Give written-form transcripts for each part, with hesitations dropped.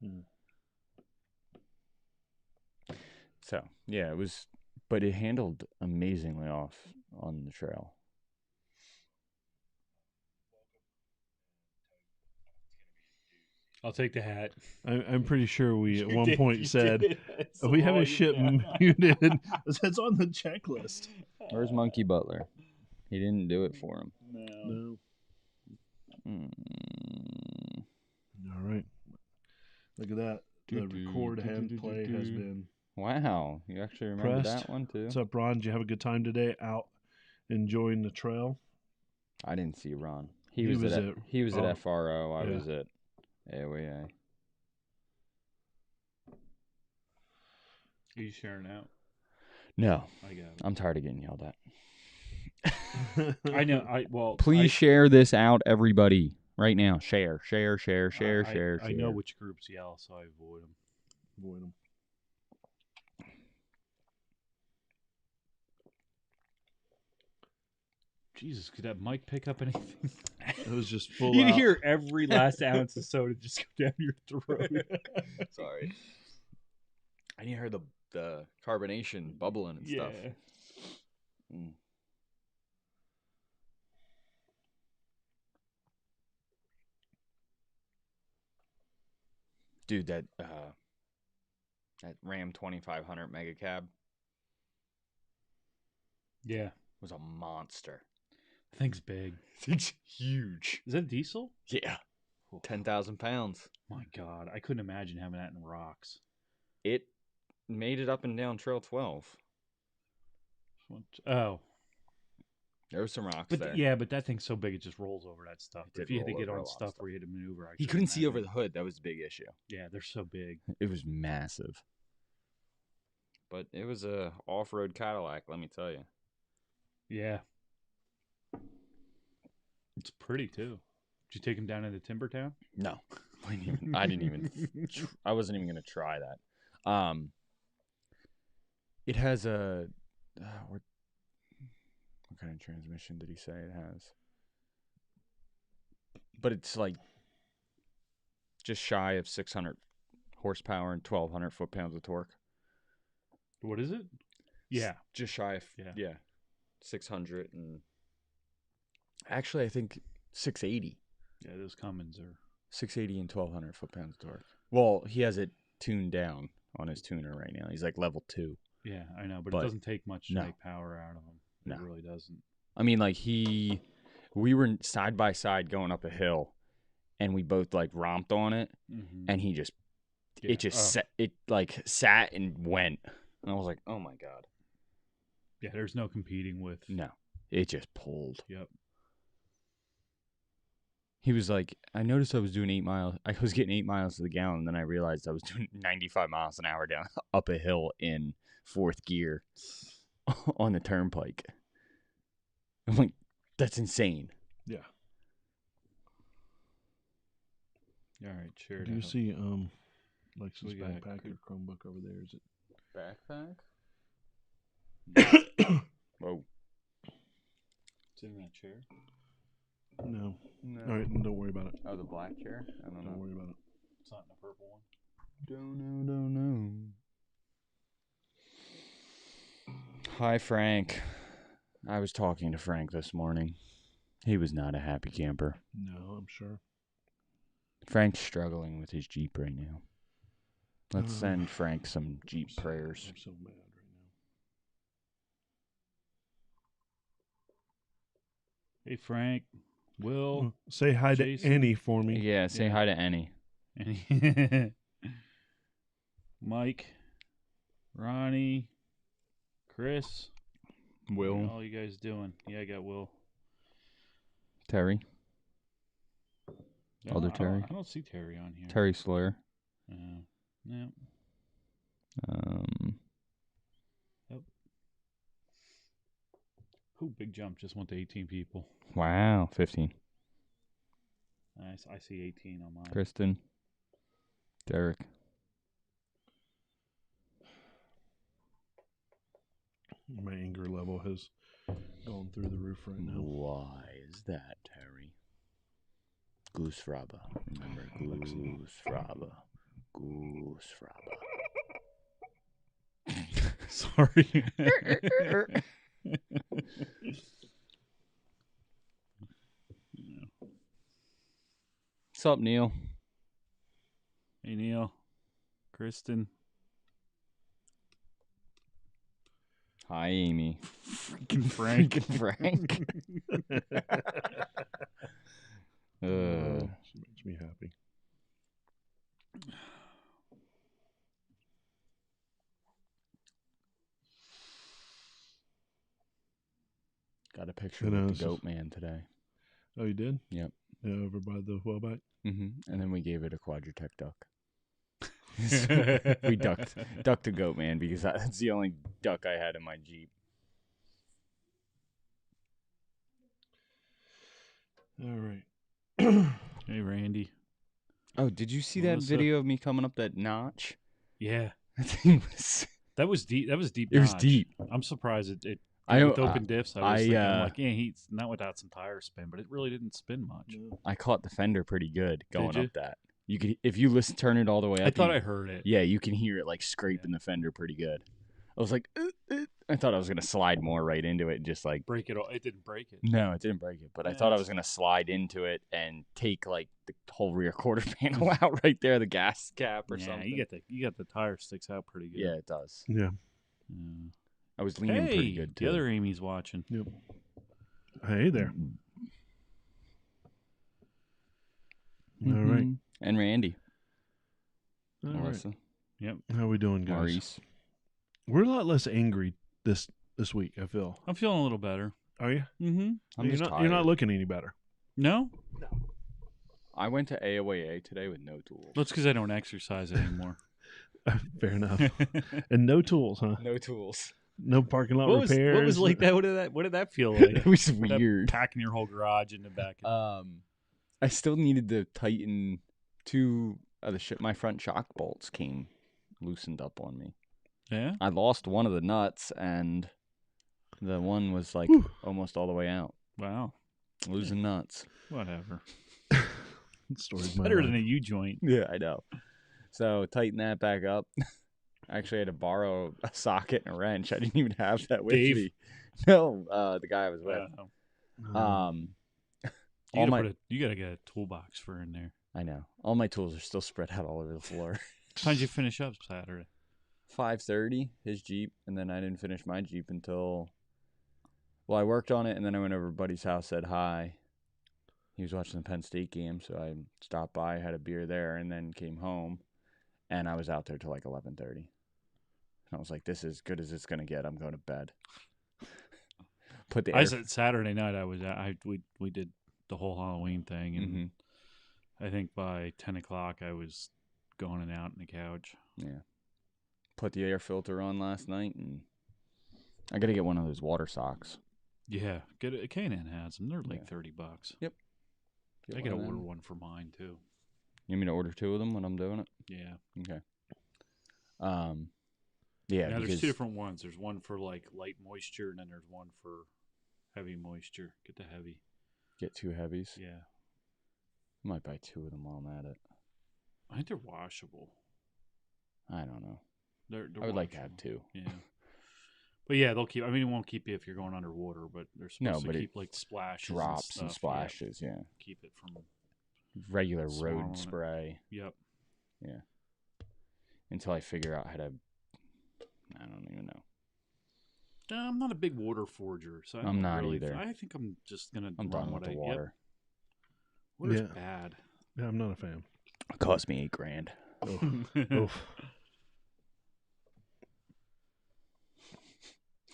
Hmm. So, yeah, it was, but it handled amazingly off on the trail. I'll take the hat. I'm pretty sure we at You one did, point you said, did. It's we the have a volume ship down. muted. That's on the checklist. Where's Monkey Butler? He didn't do it for him. No. No. All right. Look at that. The record hand play has been Wow, you actually remember pressed. that one too? What's up, Ron? Did you have a good time today out enjoying the trail? I didn't see Ron. He He was was at- at FRO. I yeah. was at AOA. Are you sharing out? No, I got it. I'm tired of getting yelled at. I know. Please share this out, everybody, right now. Share. I Share. know which groups yell, so I avoid them. Avoid them. Jesus, could that mic pick up anything? It was just full You'd out. hear every last ounce of soda just go down your throat. Sorry. And you heard the carbonation bubbling and stuff. Mm. Dude, that Ram 2500 Mega Cab Yeah. was a monster. Thing's big. It's huge. Is that diesel? Yeah. 10,000 pounds. My God. I couldn't imagine having that in rocks. It made it up and down Trail 12. Oh. There was some rocks But there. yeah, but that thing's so big it just rolls over that stuff. It did If you had to roll get over a on lot of stuff stuff. where you had to maneuver, I He couldn't couldn't see over imagine. the hood. That was the big issue. Yeah, they're so big. It was massive. But it was a off-road Cadillac, let me tell you. Yeah. It's pretty too. Did you take him down into Timbertown? No. I didn't even I wasn't even going to try that. It has a what kind of transmission did he say it has? But it's like just shy of 600 horsepower and 1,200 foot-pounds of torque. What is it? Yeah. Just shy of, Yeah. 600 and actually I think 680. Yeah, those Cummins are 680 and 1,200 foot-pounds of torque. Well, he has it tuned down on his tuner right now. He's like level 2. Yeah, I know, but But it doesn't take much to no. make power out of them. No. It really doesn't. I mean, like we were side by side going up a hill, and we both like romped on it, and he just, sat and went, and I was like, oh my God. Yeah, there's no competing with. No, it just pulled. Yep. He was like, I noticed I was doing 8 miles. I was getting 8 miles to the gallon, and then I realized I was doing 95 miles an hour down up a hill in 4th gear on the turnpike. I'm like, that's insane. Yeah. All right, sure. Do you see Lexus We got backpack or Chromebook over there? Is it Backpack? Whoa. It's in that chair. No. No. All right, don't worry about it. Oh, the black chair? I don't know. Don't worry about it. It's not in the purple one. Don't know. Hi, Frank. I was talking to Frank this morning. He was not a happy camper. No, I'm sure. Frank's struggling with his Jeep right now. Let's send Frank some Jeep prayers. I'm so mad right Hey, Frank. Will. now. Say hi Jason. to Annie for me. Yeah, say hi to Annie. Mike. Ronnie. Chris. Will. What are all you guys doing? Yeah, I got Will. Terry. Yeah, Other Terry. I don't see Terry on here. Terry Sawyer. Yeah. Yep. Ooh, big jump. Just went to 18 people. Wow, 15. I see 18 on mine. Kristen. Derek. My anger level has gone through the roof right now. Why is that, Terry? Goose Fraba. Remember, Goose Fraba. Ghost Robber. Sorry. What's up, Neil? Hey, Neil. Kristen. Hi, Amy. Freaking Frank. Frank. She makes me happy. Got a picture with the goat man today. Oh, you did? Yep. Yeah, over by the wellback. Mm-hmm. And then we gave it a Quadratech duck. We ducked a goat man because that's the only duck I had in my Jeep. All right. Hey, Randy. Oh, did you see Melissa. that video of me coming up that notch? Yeah. That thing was... That was deep. That was deep. It was notch. deep. I'm surprised it I with open diffs. I was thinking, I'm I like, yeah, he's not without some tire spin, but it really didn't spin much. I caught the fender pretty good going you? up that. You could, if you turn it all the way up. I thought I heard it. Yeah, you can hear it like scraping the fender pretty good. I was like, I thought I was gonna slide more right into it and just like Break it all. It didn't break it. No, it didn't break it, but I thought I was gonna slide into it and take like the whole rear quarter panel out right there, the gas cap or something. You got the tire sticks out pretty good. Yeah, it does. Yeah. I was leaning pretty good too. The other Amy's watching. Yep. Hey there. Mm-hmm. All right. And Randy. All Melissa. right. Yep. How we doing, guys? Maurice. We're a lot less angry this week, I feel. I'm feeling a little better. Are you? Mm-hmm. You're not looking any better. No? I went to AOAA today with no tools. That's because I don't exercise anymore. Fair enough. And no tools, huh? No tools. No parking lot What repairs. was like that? What did that feel like? It was That weird. Packing your whole garage in the back. I still needed to tighten two of my front shock bolts came loosened up on me. Yeah? I lost one of the nuts and the one was like almost all the way out. Wow. Losing nuts. Whatever. Story's Better than a U-joint. Yeah, I know. So tighten that back up. I actually had to borrow a socket and a wrench. I didn't even have that with Dave? me. No, the guy I was with. Wow. All my You gotta get a toolbox for in there. I know. All my tools are still spread out all over the floor. How'd you finish up Saturday? 5:30, his Jeep, and then I didn't finish my Jeep until, I worked on it, and then I went over to Buddy's house, said hi. He was watching the Penn State game, so I stopped by, had a beer there, and then came home, and I was out there till like 11:30. And I was like, this is as good as it's going to get. I'm going to bed. I said Saturday night we did the whole Halloween thing, and I think by 10 o'clock I was going and out on the couch. Yeah. Put the air filter on last night, and I got to get one of those water socks. Yeah, get it. K&N has them. They're like $30. Yep. I gotta order one for mine too. You want me to order two of them when I'm doing it? Yeah. Okay. Yeah, there's two different ones. There's one for like light moisture, and then there's one for heavy moisture. Get the heavy. Get two heavies? Yeah. I might buy two of them while I'm at it. I think they're washable. I don't know. They're I would like to have two. Yeah. But yeah, they'll keep. I mean, it won't keep you if you're going underwater, but they're supposed to keep like splashes, drops and stuff. splashes. Yeah. Keep it from regular swallowing road it. spray. Yep. Yeah. Until I figure out how to. I don't even know. I'm not a big water forger, so I'm not either. I think I'm just gonna. I'm done with the water. Water's bad. Yeah, I'm not a fan. It cost me $8,000. Oof.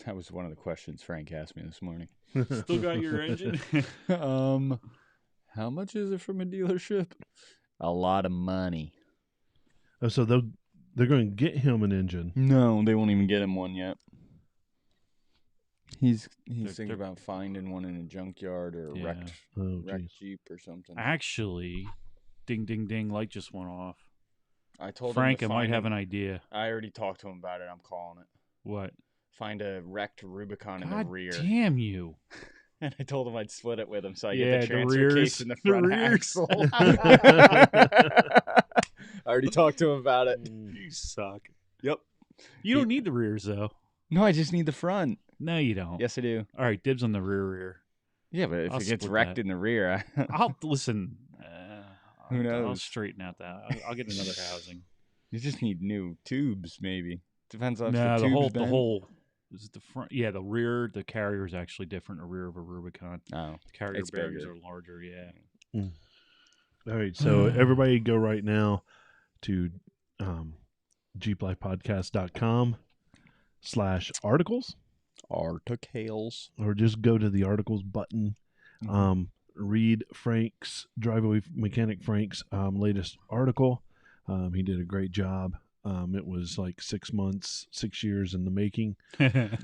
That was one of the questions Frank asked me this morning. Still got your engine? How much is it from a dealership? A lot of money. Oh, so they're going to get him an engine. No, they won't even get him one yet. He's thinking about finding one in a junkyard or wrecked Jeep or something. Actually, ding, ding, ding, light just went off. I told Frank, him I might have an idea. I already talked to him about it. I'm calling it. What? Find a wrecked Rubicon in the rear. Damn you. And I told him I'd split it with him so I get the transfer rears, case in the front rears. axle. I already talked to him about it. You suck. Yep. You don't need the rears though. No, I just need the front. No, you don't. Yes, I do. All right, dibs on the rear. Yeah, but if I'll it gets split wrecked that. in the rear, I'll listen. Who I'll knows? straighten out that. I'll get another housing. you just need new tubes, maybe. Depends on No, if the tube's whole. Is it the front? Yeah, the rear. The carrier is actually different. The rear of a Rubicon. Oh, The carrier it's bearings bigger. are larger. Yeah. All right, so everybody go right now to jeeplifepodcast.com/articles, Articles. or just go to the articles button. Read Frank's driveway mechanic Frank's latest article. He did a great job. It was like 6 months, 6 years in the making. It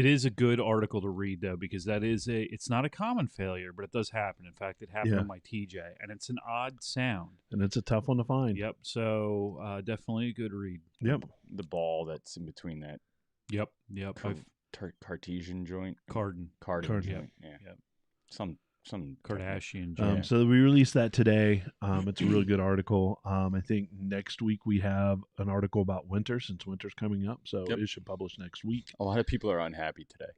is a good article to read though, because it's not a common failure, but it does happen. In fact, it happened on my TJ, and it's an odd sound, and it's a tough one to find. Yep. So definitely a good read. Yep. The ball that's in between that. Yep. Cartesian joint. Cardan joint. Yeah. Yep. Some Kardashian joint. So we released that today. It's a really good article. I think next week we have an article about winter, since winter's coming up. So it should publish next week. A lot of people are unhappy today,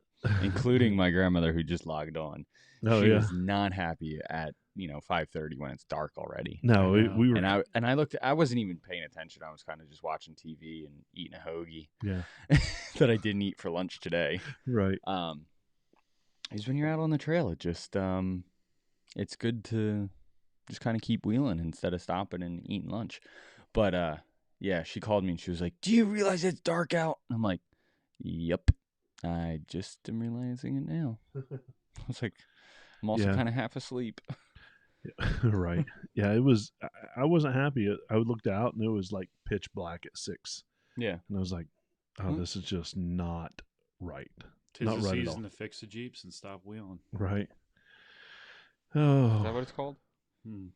including my grandmother who just logged on. Oh, she yeah. was not happy at 5:30 when it's dark already. No, we were. And I looked. I wasn't even paying attention. I was kind of just watching TV and eating a hoagie. Yeah. that I didn't eat for lunch today. Right. Is when you're out on the trail, it just it's good to just kind of keep wheeling instead of stopping and eating lunch. But yeah, she called me and she was like, "Do you realize it's dark out?" I'm like, "Yep, I just am realizing it now." I was like, I'm also kind of half asleep. Right. Yeah, it was. I wasn't happy. I looked out and it was like pitch black at 6. Yeah, and I was like, "Oh, this is just not right." Tis Not the right at season all. to fix the Jeeps and stop wheeling. Right. is Oh, that what it's called?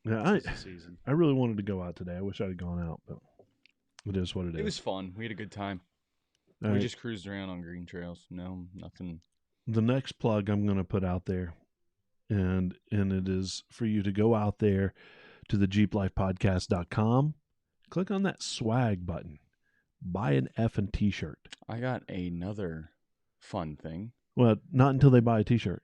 yeah. Tis the season. I really wanted to go out today. I wish I had gone out, but it is what it is. It was fun. We had a good time. All We right. just cruised around on green trails. No, nothing. The next plug I'm going to put out there, and it is for you to go out there to the jeeplifepodcast.com, click on that swag button, buy an effing t-shirt. I got another fun thing. Well, not until they buy a t-shirt.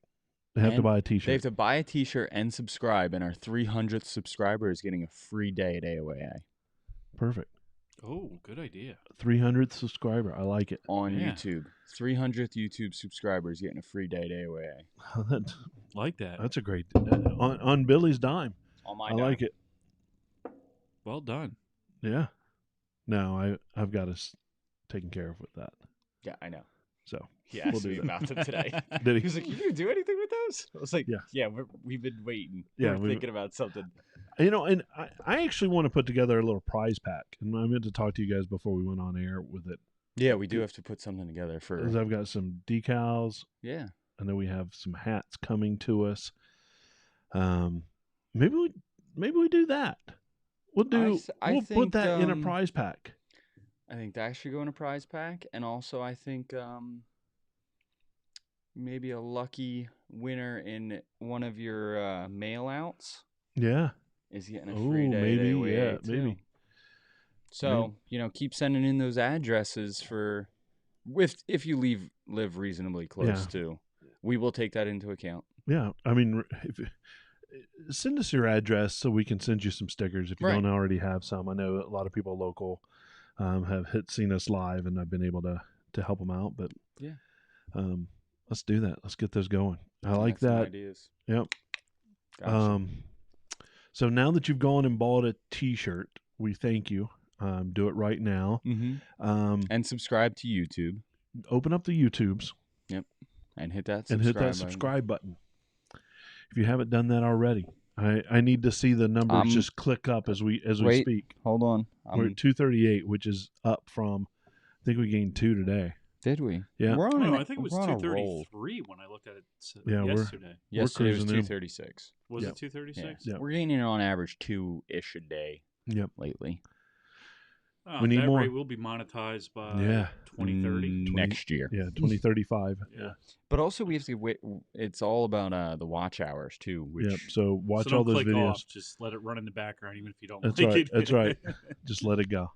They have to And buy a They have t-shirt. to buy a t-shirt and subscribe, and our 300th subscriber is getting a free day at AOAI Perfect. Oh, good idea. 300th subscriber. I like it. on Yeah. YouTube. 300th YouTube subscribers getting a free day at AOAI. Like that. That's a great on Billy's dime. On my I like it. Well done. Yeah. No, I've got us taken care of with that. Yeah, I know. So He we'll asked do me that. about them today. Did He he? was like, "You gonna do anything with those?" I was like, Yeah. "Yeah, we've been waiting. Yeah, we're thinking about something." And I actually want to put together a little prize pack, and I meant to talk to you guys before we went on air with it. Yeah, we do have to put something together for. 'Cause I've got some decals, Yeah, and then we have some hats coming to us. Maybe we do that. We'll I put think, that in a prize pack. I think that should go in a prize pack, and also I think maybe a lucky winner in one of your mail outs Yeah. is getting a free day. maybe, at AOAI yeah, too. maybe. So keep sending in those addresses for if you live reasonably close to. We will take that into account. Yeah. I mean, send us your address so we can send you some stickers if you don't already have some. I know a lot of people local have seen us live, and I've been able to help them out. But yeah, let's do that. Let's get those going. I like some that. ideas. Yep. Gotcha. So now that you've gone and bought a T-shirt, we thank you. Do it right now. Mm-hmm. And subscribe to YouTube. Open up the YouTubes. Yep. And hit that subscribe button. If you haven't done that already, I need to see the numbers just click up as we speak. Hold on. We're at 238, which is up from, I think we gained 2 today. Did we? Yeah. We're on I think it was 233 when I looked at it yesterday. Yesterday was cruising in. 236. Was Yep. it 236? Yep. We're gaining on average 2-ish a day. Yep. Lately. We need that more. rate will be monetized by 2030. Next year. Yeah, 2035. Yeah. But also we have to wait. It's all about the watch hours too. Which Yep. So watch So all don't those click videos. off. Just let it run in the background, even if you don't That's like right. it. That's right. Just let it go.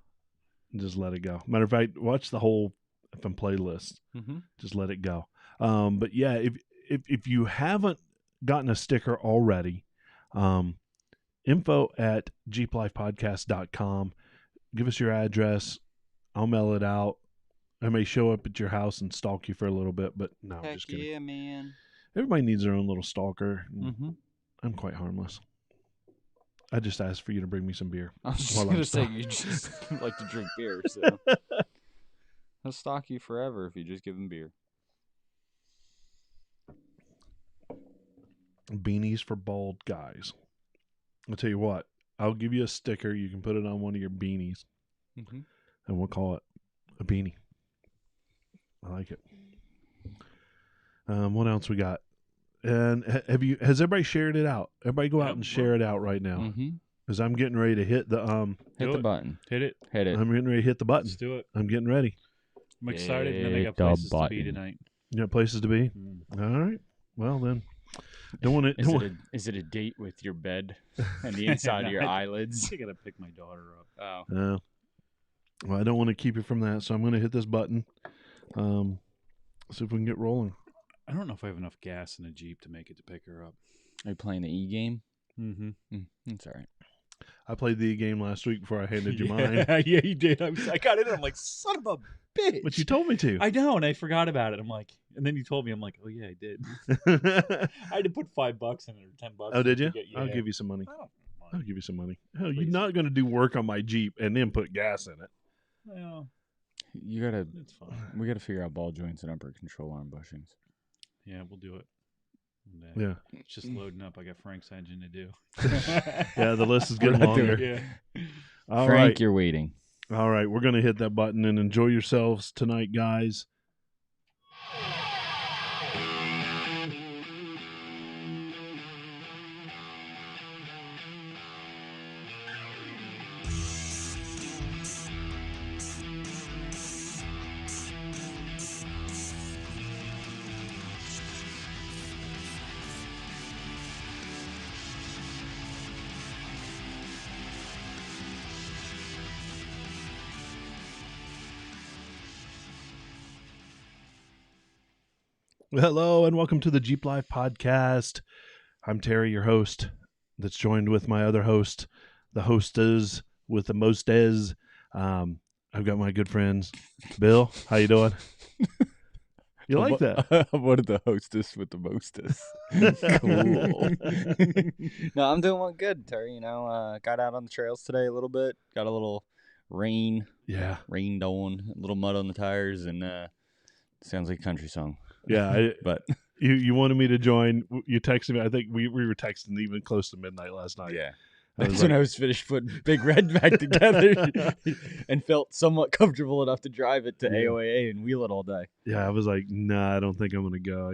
Just let it go. Matter of fact, watch the whole FM playlist. Just let it go. But yeah, if you haven't gotten a sticker already, info@jeeplifepodcast.com. Give us your address. I'll mail it out. I may show up at your house and stalk you for a little bit, but no, I'm just kidding. Yeah, man. Everybody needs their own little stalker. Mm-hmm. I'm quite harmless. I just asked for you to bring me some beer. I was just while gonna I'm say stalking. you just like to drink beer, so I'll stalk you forever if you just give him beer. Beanies for bald guys. I'll tell you what. I'll give you a sticker. You can put it on one of your beanies, and we'll call it a beanie. I like it. What else we got? And has everybody shared it out? Everybody go out and share it out right now. Because I'm getting ready to hit the hit the button. Hit it. Hit it. I'm getting ready to hit the button. Let's do it. I'm getting ready. I'm excited, and then I Hit got the places to be button. tonight. You got places to be? All right. Well then, don't want to. Is it a date with your bed and the inside of your eyelids? I gotta pick my daughter up. Oh, Well, I don't want to keep you from that, so I'm going to hit this button. See if we can get rolling. I don't know if I have enough gas in the Jeep to make it to pick her up. are you playing the E game? Mm-hmm. That's all right. I played the game last week before I handed you mine, Yeah, you did. I got it. And I'm like, son of a bitch. but you told me to. I know, and I forgot about it. I'm like, and then you told me. I'm like, oh yeah, I did. I had to put $5 in it or $10. Oh, did you? Yeah. I'll give you some money. I don't I'll mind. give you some money. Hell, you're Please. not going to do work on my Jeep and then put gas in it. Well, You gotta. it's fine. We gotta figure out ball joints and upper control arm bushings. Yeah, we'll do it. And, Yeah. It's just loading up. I got Frank's engine to do. Yeah, the list is We're getting not longer. doing Yeah. All Frank, right. you're waiting. All right. We're going to hit that button and enjoy yourselves tonight, guys. Hello and welcome to the Jeep Life Podcast. I'm Terry, your host, that's joined with my other host, the hostess with the mostess. I've got my good friends. Bill, how you doing? You like that? What are the hostess with the mostess? Cool. No, I'm doing good, Terry. You know, got out on the trails today a little bit. Got a little rained on, a little mud on the tires, and sounds like a country song. Yeah, But you wanted me to join. You texted me. I think we were texting even close to midnight last night. yeah, I was that's when like- I was finished putting Big Red back together and felt somewhat comfortable enough to drive it to Yeah. AOAA and wheel it all day. Yeah, I was like, nah, I don't think I'm going to go.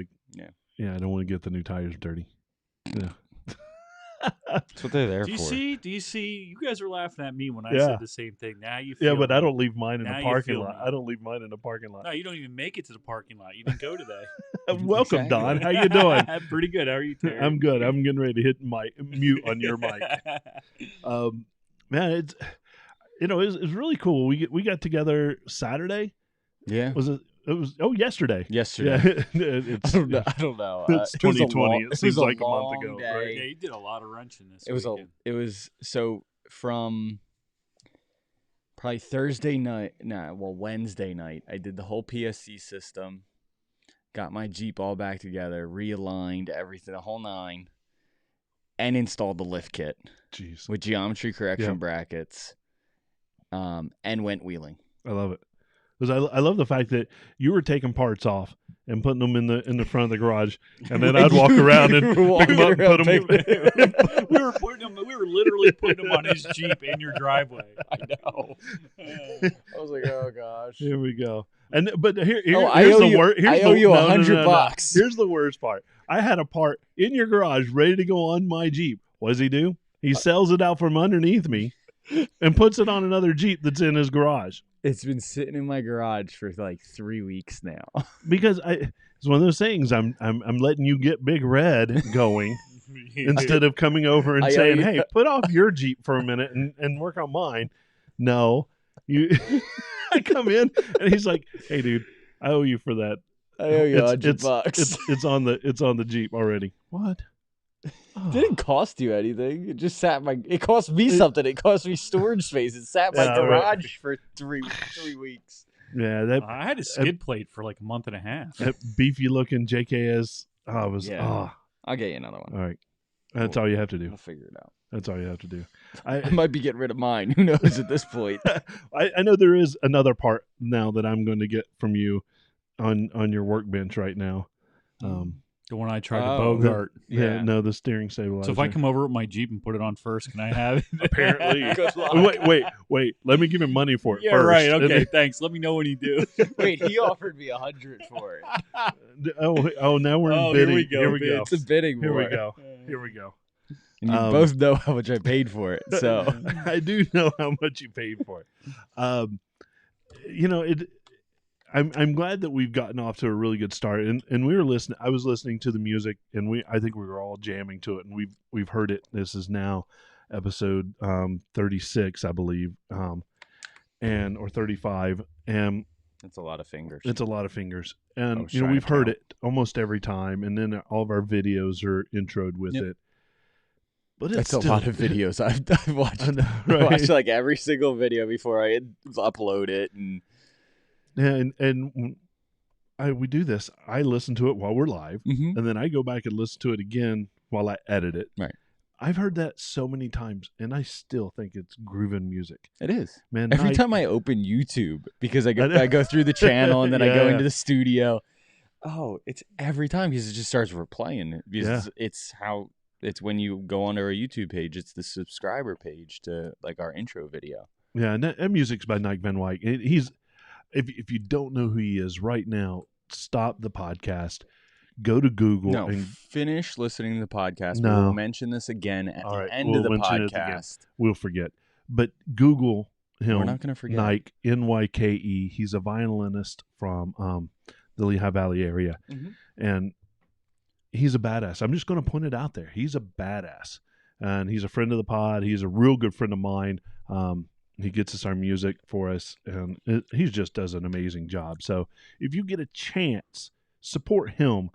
Yeah, I don't want to get the new tires dirty. Yeah. That's what they're there Do you for. see? Do you see? You guys are laughing at me when I Yeah. said the same thing. Now you feel Yeah, but me. I don't leave mine in Now the you parking feel lot. me. I don't leave mine in the parking lot. No, you don't even make it to the parking lot. You didn't go today. Welcome, Exactly. Don. How you doing? Pretty good. How are you, Terry? I'm good. I'm getting ready to hit my mute on your mic. Man, it's it's really cool. We got together Saturday. Yeah. Was it? It was yesterday. Yesterday. Yeah, I don't know. I don't know. It's It was a 2020. long- It was seems a like a month long ago, day. right? Yeah, you did a lot of wrenching this It was weekend. so from probably Thursday night. Wednesday night. I did the whole PSC system, got my Jeep all back together, realigned everything, the whole nine, and installed the lift kit Jeez, with geometry correction Yeah. brackets, and went wheeling. I love it. Because I love the fact that you were taking parts off and putting them in the front of the garage, and then I'd walk around and pick them up and put them. we were putting them. We were literally putting them on his Jeep in your driveway. I know. I was like, oh gosh. Here we go. But here's I owe the you- worst. I owe you $100. Here's the worst part. I had a part in your garage ready to go on my Jeep. What does he do? He sells it out from underneath me and puts it on another Jeep that's in his garage. It's been sitting in my garage for like 3 weeks now. Because it's one of those things. I'm letting you get Big Red going instead of coming over and saying, "Hey, put off your Jeep for a minute and work on mine." No, you. I come in and he's like, "Hey, dude, I owe you for that. I owe you $100. It's on the Jeep already." What? It didn't cost you anything. It just sat it cost me something. It cost me storage space. It sat in my garage for 3 weeks. Yeah, I had a skid plate for like a month and a half. That beefy looking JKS. I'll get you another one. All right. That's all you have to do. We'll figure it out. That's all you have to do. I might be getting rid of mine. Who knows at this point? I know there is another part now that I'm going to get from you on your workbench right now. The one I tried to Bogart. The steering stabilizer. So if I come over with my Jeep and put it on first, can I have it? Apparently. Wait. Let me give him money for it yeah, first. Right. Okay, thanks. Let me know when you do. Wait, he offered me $100 for it. Now we're in bidding. Here we go. It's a bidding war. Here we go. And you both know how much I paid for it. So I do know how much you paid for it. I'm glad that we've gotten off to a really good start, and we were listening. I was listening to the music, and I think we were all jamming to it, and we've heard it. This is now episode 36, I believe, or 35, and it's a lot of fingers. It's a lot of fingers, and we've heard it almost every time, and then all of our videos are introed with it. But it's a lot of videos I've watched. I know, right? I watched like every single video before I upload it, and we do this. I listen to it while we're live, and then I go back and listen to it again while I edit it. Right. I've heard that so many times, and I still think it's grooving music. It is, man. Every time I open YouTube, because I go through the channel and then I go into the studio. Oh, it's every time because it just starts replaying. Because it's when you go onto our YouTube page, it's the subscriber page to like our intro video. Yeah, and that music's by Nike Van Wyk. He's if you don't know who he is right now, stop the podcast. Go to Google and finish listening to the podcast. No. We'll mention this again at the end of the podcast. We'll forget. But Google him. We're not going to forget. Nike, Nyke. He's a violinist from the Lehigh Valley area. And he's a badass. I'm just going to point it out there. He's a badass. And he's a friend of the pod. He's a real good friend of mine. He gets us our music for us. And he just does an amazing job. So if you get a chance, support him.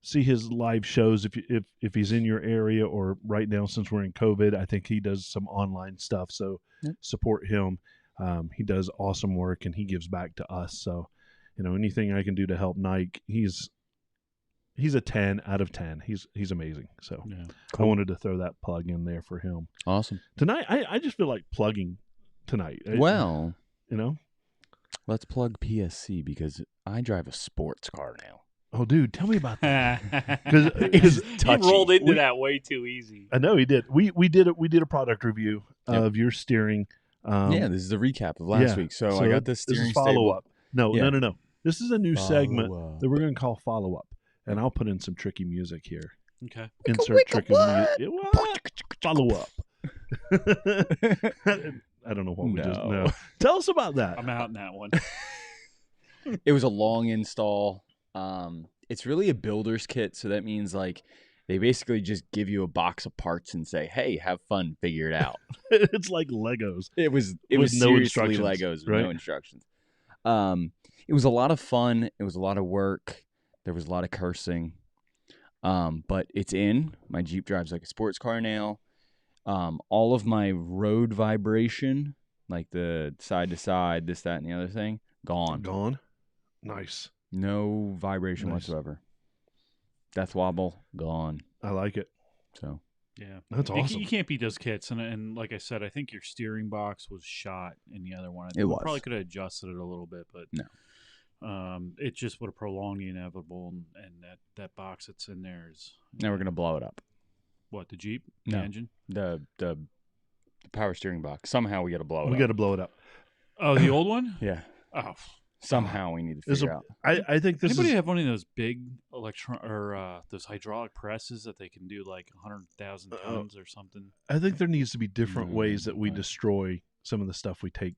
See his live shows if he's in your area, or right now since we're in COVID, I think he does some online stuff. So support him. He does awesome work and he gives back to us. So, anything I can do to help Nike, he's a 10 out of 10. He's amazing. So cool. I wanted to throw that plug in there for him. Awesome. Tonight, I just feel like plugging tonight. Well, let's plug PSC because I drive a sports car now. Oh, dude, tell me about that. Because he rolled into that way too easy. I know he did. We did a product review of your steering. This is a recap of last week. So I got the steering follow up. No. This is a new segment that we're going to call follow up, and I'll put in some tricky music here. Okay. Insert tricky music. Follow up. I don't know what we just know. Tell us about that. I'm out in that one. It was a long install. It's really a builder's kit, so that means like they basically just give you a box of parts and say, "Hey, have fun, figure it out." It's like Legos. It was no seriously Legos with no instructions. It was a lot of fun. It was a lot of work. There was a lot of cursing. But it's in. My Jeep drives like a sports car now. All of my road vibration, like the side to side, this, that, and the other thing, gone. Gone. Nice. No vibration whatsoever. Death wobble, gone. I like it. So, yeah. That's awesome. You can't beat those kits. And like I said, I think your steering box was shot in the other one. It was. Probably could have adjusted it a little bit, but no. It just would have prolonged the inevitable, and that box that's in there is... Now we're going to blow it up. What, the Jeep? No. The engine? The power steering box. Somehow we got to blow it up. We got to blow it up. Oh, the old one? Yeah. Oh, Somehow we need to This figure will- out. I think this Anybody is. have one of those big those hydraulic presses that they can do like 100,000 tons or something? I think there needs to be different ways that we right. destroy some of the stuff we take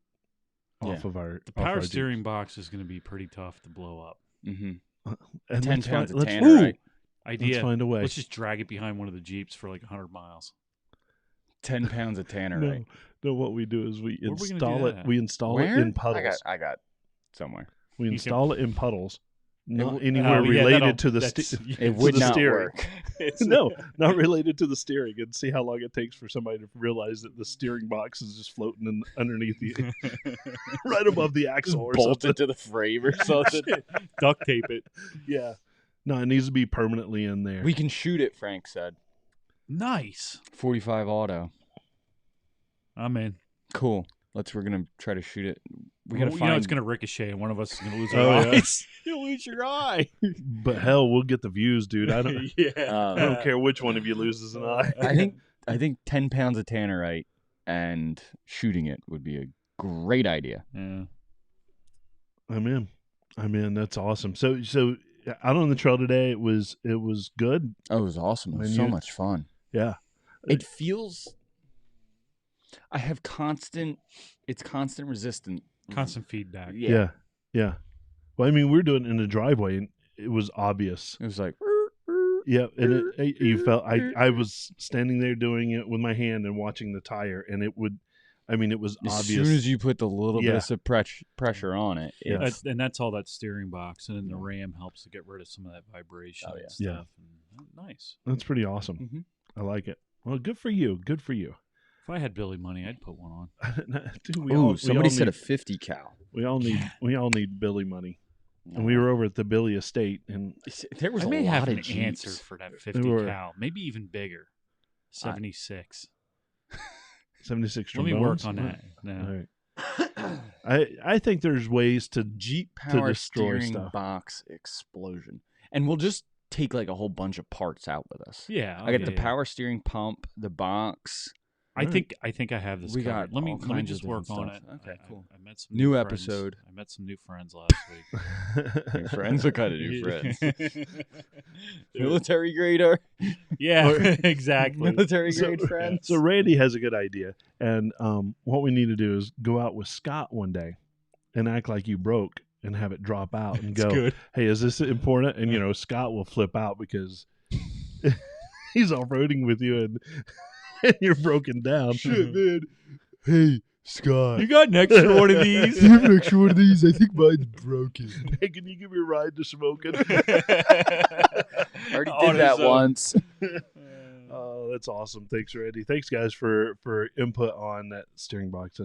off Yeah. of our. The off power our steering Jeeps. box is going to be pretty tough to blow up. Mm-hmm. And 10 let's pounds find- of let's- tannerite. Idea. Let's find a way. Let's just drag it behind one of the Jeeps for like 100 miles. 10 pounds of tannerite. No, what we do is we Where are we gonna do install it. that? We install Where? it in puddles. I got somewhere. We You install it in puddles, not w- anywhere Oh, yeah, related that'll- to the that's- It would the not steering. work. No, not related to the steering, and see how long it takes for somebody to realize that the steering box is just floating underneath the, right above the axle or Bolt something. it to the frame or something. Duct tape it. Yeah, no, it needs to be permanently in there. We can shoot it, Frank said. Nice. 45 auto. I'm in. Cool. We're gonna try to shoot it. We gotta You find. know it's going to ricochet, and one of us is going to lose Oh, our yeah. eyes. You'll lose your eye. But hell, we'll get the views, dude. I don't. I don't Um, care which one of you loses an eye. I think 10 pounds of tannerite and shooting it would be a great idea. Yeah. I'm in. That's awesome. So out on the trail today, it was good. Oh, it was awesome. It was Man, so you- much fun. Yeah. It feels. I have constant resistance. Constant feedback. Yeah. Well, I mean, we were doing it in the driveway, and it was obvious. It was like. Yeah, and you felt I was standing there doing it with my hand and watching the tire, and it would. I mean, it was As obvious. soon as you put the little Yeah. bit of pressure on it, Yeah. it's, And that's all that steering box, and then the RAM helps to get rid of some of that vibration Oh, yeah. and stuff. And, nice. That's pretty awesome. Mhm. I like it. Well, good for you. Good for you. If I had Billy money, I'd put one on. Dude, ooh, somebody said a need, 50 cal. we all need Billy money, and we were over at the Billy estate, and There was I a may lot have of an Jeeps. answer for that 50 were- cal, maybe even bigger. 76. 76 Let me trombones. work on that. All No. right. I think there's ways to Jeep power destroy steering stuff. box explosion, and we'll just take like a whole bunch of parts out with us. Yeah. I got yeah, the yeah. power steering pump, the box. I think I have this. We covered. got Let me all let me kinds of just work different on it. stuff. Okay, cool. I met some New friends. episode. I met some new friends last week. New friends? What kind of new friends? Dude. Military grader. Yeah, exactly. Military So- grade friends. So Randy has a good idea, and what we need to do is go out with Scott one day, and act like you broke, and have it drop out, and It's go, good. "Hey, is this important?" And Scott will flip out because he's off roading with you, and you're broken down. Shit, man. Hey, Scott. You got an extra one of these? You have an extra one of these? I think mine's broken. Hey, can you give me a ride to Smoking? Already On did that his own. once. Oh, that's awesome. Thanks, Randy. Thanks, guys, for input on that steering box.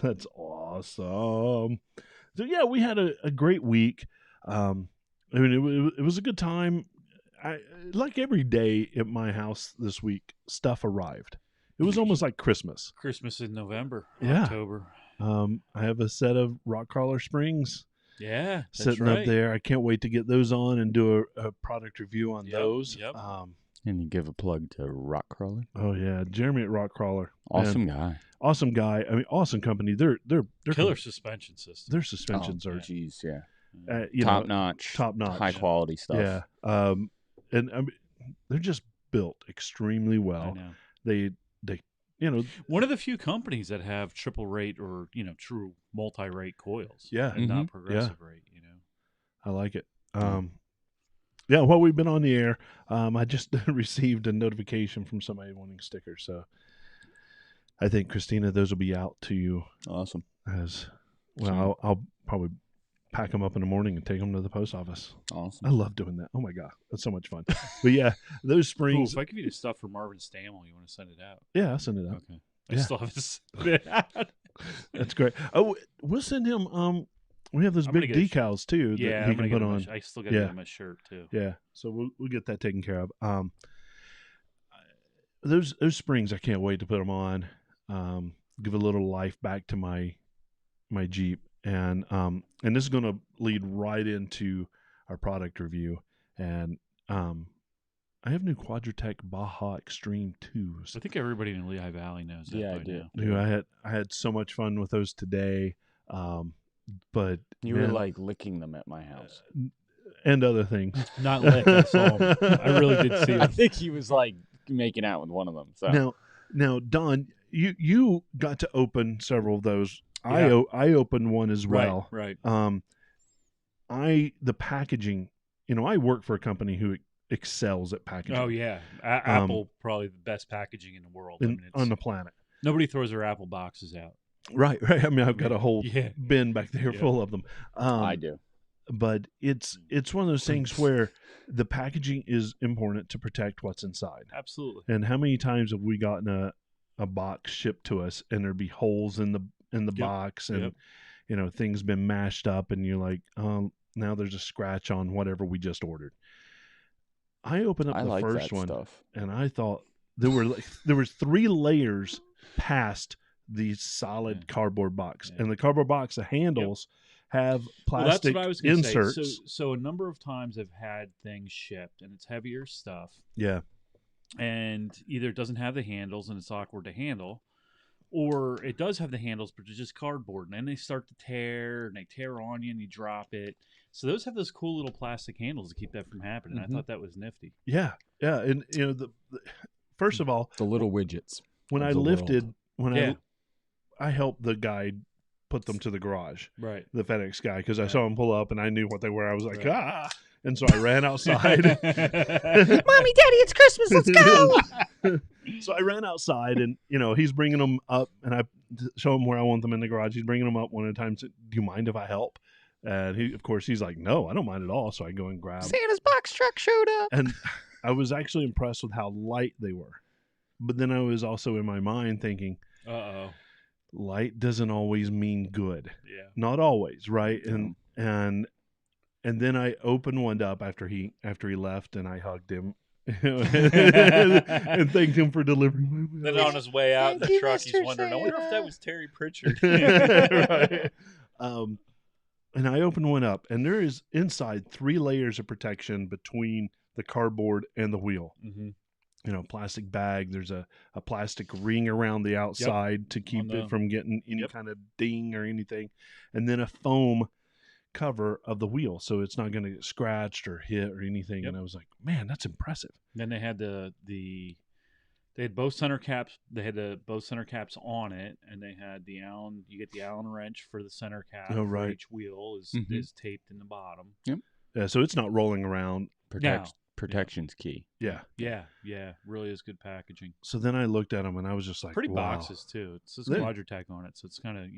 That's awesome. So yeah, we had a great week. I mean, it was a good time. Like every day at my house this week, stuff arrived. It was almost like Christmas. Christmas in November, Yeah. October. I have a set of Rock Crawler springs Yeah, that's sitting right. up there. I can't wait to get those on and do a product review on Yep, those. yep. And you give a plug to Rock Crawler. Oh yeah, Jeremy at Rock Crawler, Awesome guy. awesome guy. I mean, awesome company. They're Killer suspension system. Their suspensions Oh, are geez, yeah. top Top notch. top notch. High quality stuff. Yeah. And I mean, they're just built extremely I well. know. They One of the few companies that have triple rate or true multi-rate coils. Yeah. and not Mhm. progressive rate. I like it. Yeah, while we've been on the air, I just received a notification from somebody wanting stickers. So I think, Christina, those will be out to you Awesome. as well. I'll probably pack them up in the morning and take them to the post office. Awesome. I love doing that. Oh my God, that's so much fun. But yeah, those Cool. springs. If I give you the stuff for Marvin Stammel, you want to send it out? Yeah, I'll send it out. Okay. I Yeah. still have this. That's great. Oh, we'll send him. We have those I'm gonna big get a sh- decals too yeah, that he I'm gonna can put get him on. I still got to Yeah. get him a shirt too. Yeah, so we'll get that taken care of. Those springs, I can't wait to put them on. Give a little life back to my Jeep, and this is going to lead right into our product review. And I have new Quadratec Baja Extreme 2s. I think everybody in Lehigh Valley knows that Yeah, I by do. now. Dude, I had so much fun with those today. but You were like licking them at my house. and other things. Not lick. I saw him. I really did see I him. think he was like making out with one of them. So Now, Don, you got to open several of those. Yeah. I opened one as well. Right. The packaging. I work for a company who excels at packaging. Oh yeah, Apple probably the best packaging in the world. On the planet. Nobody throws their Apple boxes out. Right. I mean, I've got a whole bin back there full of them. I do. But it's one of those things where the packaging is important to protect what's inside. Absolutely. And how many times have we gotten a box shipped to us and there'd be holes in the box and things been mashed up and you're like, now there's a scratch on whatever we just ordered. I opened up the first one and I thought there was 3 layers past the solid cardboard box. And the cardboard box, the handles have plastic inserts. Say. So a number of times I've had things shipped and it's heavier stuff. Yeah. And either it doesn't have the handles and it's awkward to handle, or it does have the handles, but it's just cardboard. And then they start to tear and they tear on you and you drop it. So those have those cool little plastic handles to keep that from happening. I thought that was nifty. Yeah. Yeah. And the first of all, the little widgets. When I lifted, I helped the guy put them to the garage, right? The FedEx guy, because I saw him pull up and I knew what they were. I was like, and so I ran outside. Mommy, Daddy, it's Christmas. Let's go. So I ran outside, and he's bringing them up, and I show him where I want them in the garage. He's bringing them up one at a time. So, do you mind if I help? And he's like, no, I don't mind at all. So I go and grab. Santa's box truck showed up, and I was actually impressed with how light they were. But then I was also in my mind thinking, light doesn't always mean good. Yeah. Not always, right? And then I opened one up after he left, and I hugged him and thanked him for delivering my mail. Then on his way out in the truck, he's wondering, I wonder if that was Terry Pritchard. Right. And I opened one up, and there is inside 3 layers of protection between the cardboard and the wheel. Mm-hmm. Plastic bag. There's a plastic ring around the outside to keep it from getting any kind of ding or anything. And then a foam cover of the wheel, so it's not going to get scratched or hit or anything. And I was like, man, that's impressive. Then they had they had both center caps. They had both center caps on it, and they had the Allen. You get the Allen wrench for the center cap. Oh, right. For each wheel is taped in the bottom. Yep. Yeah, so it's not rolling around. Protection's key. Yeah. Really is good packaging. So then I looked at them and I was just like, pretty wow. boxes too. It's just Quadratec on it, so it's kind of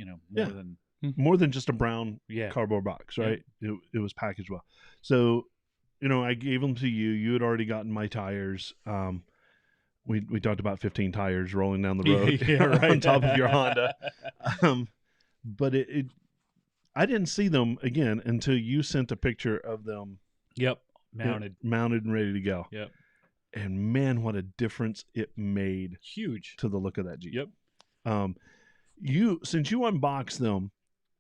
more than just a brown cardboard box, right? Yeah. It was packaged well. So, I gave them to you. You had already gotten my tires. We talked about 15 tires rolling down the road on top of your Honda. But I didn't see them again until you sent a picture of them. Yep. Mounted and ready to go. Yep. And man, what a difference it made. Huge. To the look of that Jeep. Yep. Since you unboxed them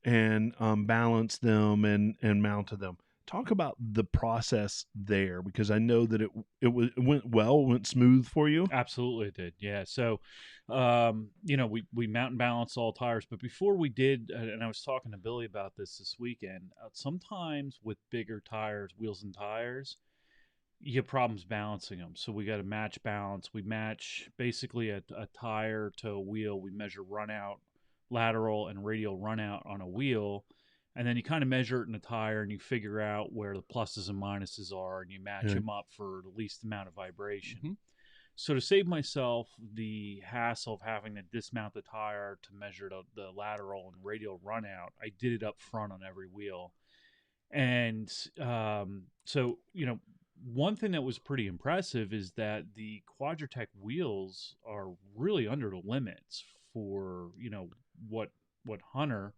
and balanced them and mounted them, talk about the process there, because I know that it went smooth for you. Absolutely it did. Yeah. So, we mount and balance all tires, but before we did, and I was talking to Billy about this weekend, sometimes with bigger tires, wheels and tires, you have problems balancing them. So we got to match balance. We match basically a tire to a wheel. We measure run out, lateral and radial run out on a wheel. And then you kind of measure it in a tire and you figure out where the pluses and minuses are and you match them up for the least amount of vibration. Mm-hmm. So to save myself the hassle of having to dismount the tire to measure the lateral and radial run out, I did it up front on every wheel. And so, one thing that was pretty impressive is that the Quadratec wheels are really under the limits for, what Hunter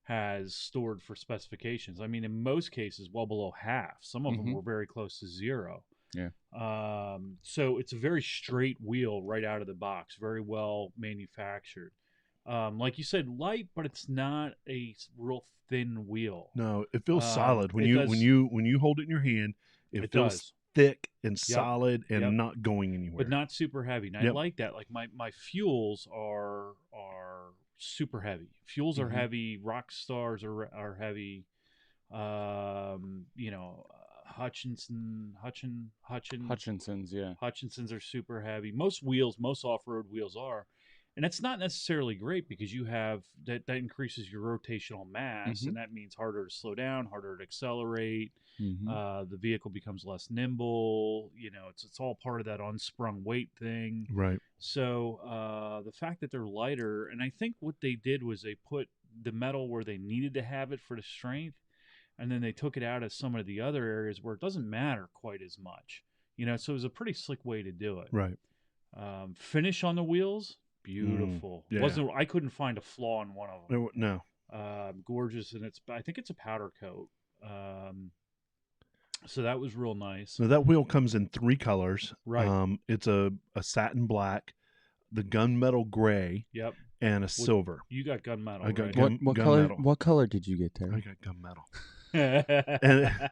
has stored for specifications. I mean, in most cases, well below half. Some of them were very close to 0. Yeah. So it's a very straight wheel right out of the box, very well manufactured. Like you said, light, but it's not a real thin wheel. No, it feels solid when you hold it in your hand. It feels thick and solid and not going anywhere, but not super heavy. And I like that. Like my fuels are super heavy. Fuels are Mhm. heavy. Rock stars are heavy. You know, Hutchinson's, yeah. Hutchinsons are super heavy. Most wheels, most off-road wheels are, and that's not necessarily great because you have that increases your rotational mass, Mhm. and that means harder to slow down, harder to accelerate. Mhm. The vehicle becomes less nimble. You know, it's all part of that unsprung weight thing. Right. So the fact that they're lighter, and I think what they did was they put the metal where they needed to have it for the strength, and then they took it out of some of the other areas where it doesn't matter quite as much. You know, so it was a pretty slick way to do it. Right. Finish on the wheels, beautiful. yeah. Wasn't I couldn't find a flaw in one of them. No. Gorgeous, and I think it's a powder coat. So that was real nice. So that wheel comes in 3 colors. Right. It's a satin black, the gunmetal gray, Yep. and a silver. You got gunmetal. I got right? gun- What gunmetal. color? What color did you get, I Terry? got gunmetal. And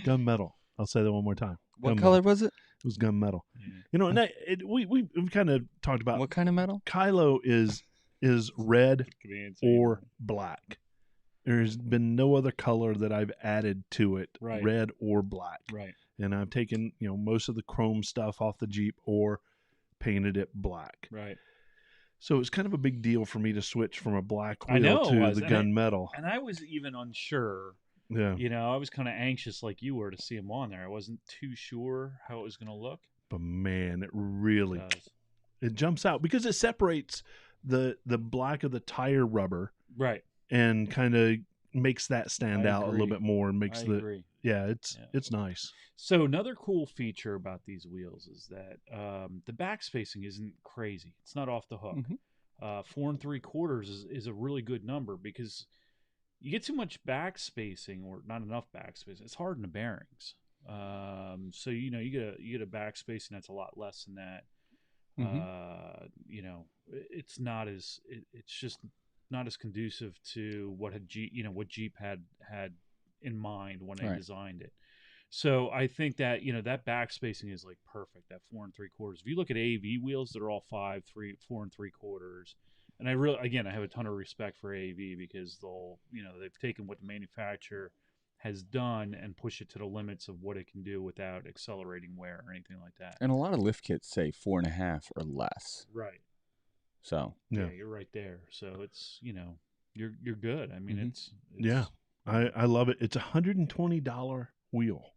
gunmetal. I'll say that one more time. What Gunmetal. color was it? It was gunmetal. Yeah. You know, and we've kind of talked about What kind of metal? Kylo is red Could be insane. or black. There's been no other color that I've added to it, Right. red or black. Right. And I've taken, most of the chrome stuff off the Jeep or painted it black. Right. So it's kind of a big deal for me to switch from a black I wheel know it to was, the and gunmetal. And I was even unsure. Yeah. You know, I was kind of anxious like you were to see him on there. I wasn't too sure how it was going to look. But man, it really Does. it jumps out because it separates the black of the tire rubber Right. and kind of makes that stand I out a little agree. bit more and makes I agree. it's Yeah. nice. So another cool feature about these wheels is that the back spacing isn't crazy. It's not off the hook. Mhm. 4 3/4 is a really good number because you get too much back spacing or not enough back spacing. It's hard in the bearings. So you get a back spacing that's a lot less than that. It's not as it's just not as conducive to what Jeep had in mind when they Right. designed it. So I think that that back spacing is like perfect. That 4 3/4. If you look at AV wheels, they're all 4 3/4. And I have a ton of respect for AV because they've taken what the manufacturer has done and push it to the limits of what it can do without accelerating wear or anything like that. And a lot of lift kits say 4.5 or less. Right. So Yeah, you're right there. So it's you're good. I mean, Mhm. it's Yeah. I love it. It's $120 wheel.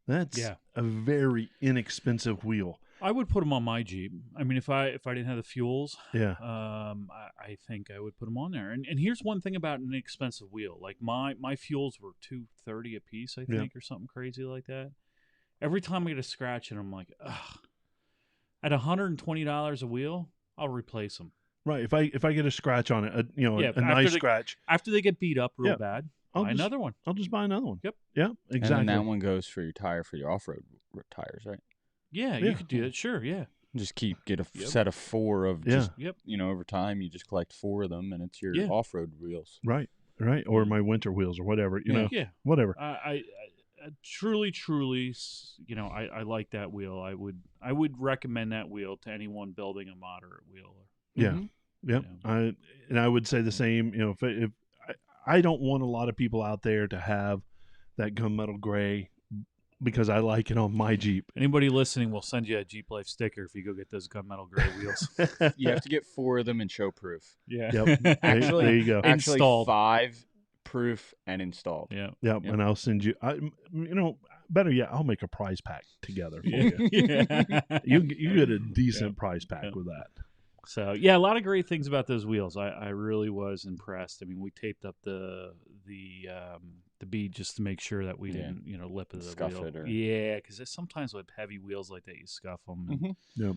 That's a very inexpensive wheel. I would put them on my Jeep. I mean, if I didn't have the fuels, Yeah. I think I would put them on there. And here's one thing about an expensive wheel. Like my fuels were $230 a piece, I think, or something crazy like that. Every time I get a scratch in them, I'm like, ugh. At $120 a wheel, I'll replace them. Right. If I get a scratch on it, a nice scratch, after they get beat up real Yeah. bad, I'll buy just- another one. I'll just buy another one. Yep. Yeah, exactly. And then that one goes for your tire for your off-road tires, right? Yeah, Yeah. you could do that. Sure, yeah. Just get a Yep. set of 4 of Yeah. just, Yep. over time you just collect 4 of them and it's your Yeah. off-road wheels. Right. Or my winter wheels or whatever, Yeah. whatever. I truly, I like that wheel. I would recommend that wheel to anyone building a moderate wheel. Yeah. Mhm. Yep. Yeah. I would say the same, if I don't want a lot of people out there to have that gunmetal gray because I like it on my Jeep. Anybody listening will send you a Jeep Life sticker if you go get those gunmetal gray wheels. You have to get 4 of them and show proof. Yeah. Yep. Actually, there you go. Actually, Installed. 5 proof and installed. Yeah. Yep. Yep. And I'll send you. Better yet, I'll make a prize pack together for you. Yeah. You get a decent prize pack Yeah. with that. So yeah, a lot of great things about those wheels. I really was impressed. I mean, we taped up the bead just to make sure that we Yeah. didn't lip of the Scuff wheel. it or- Yeah, because sometimes with heavy wheels like that, you scuff them. Mhm. Yep.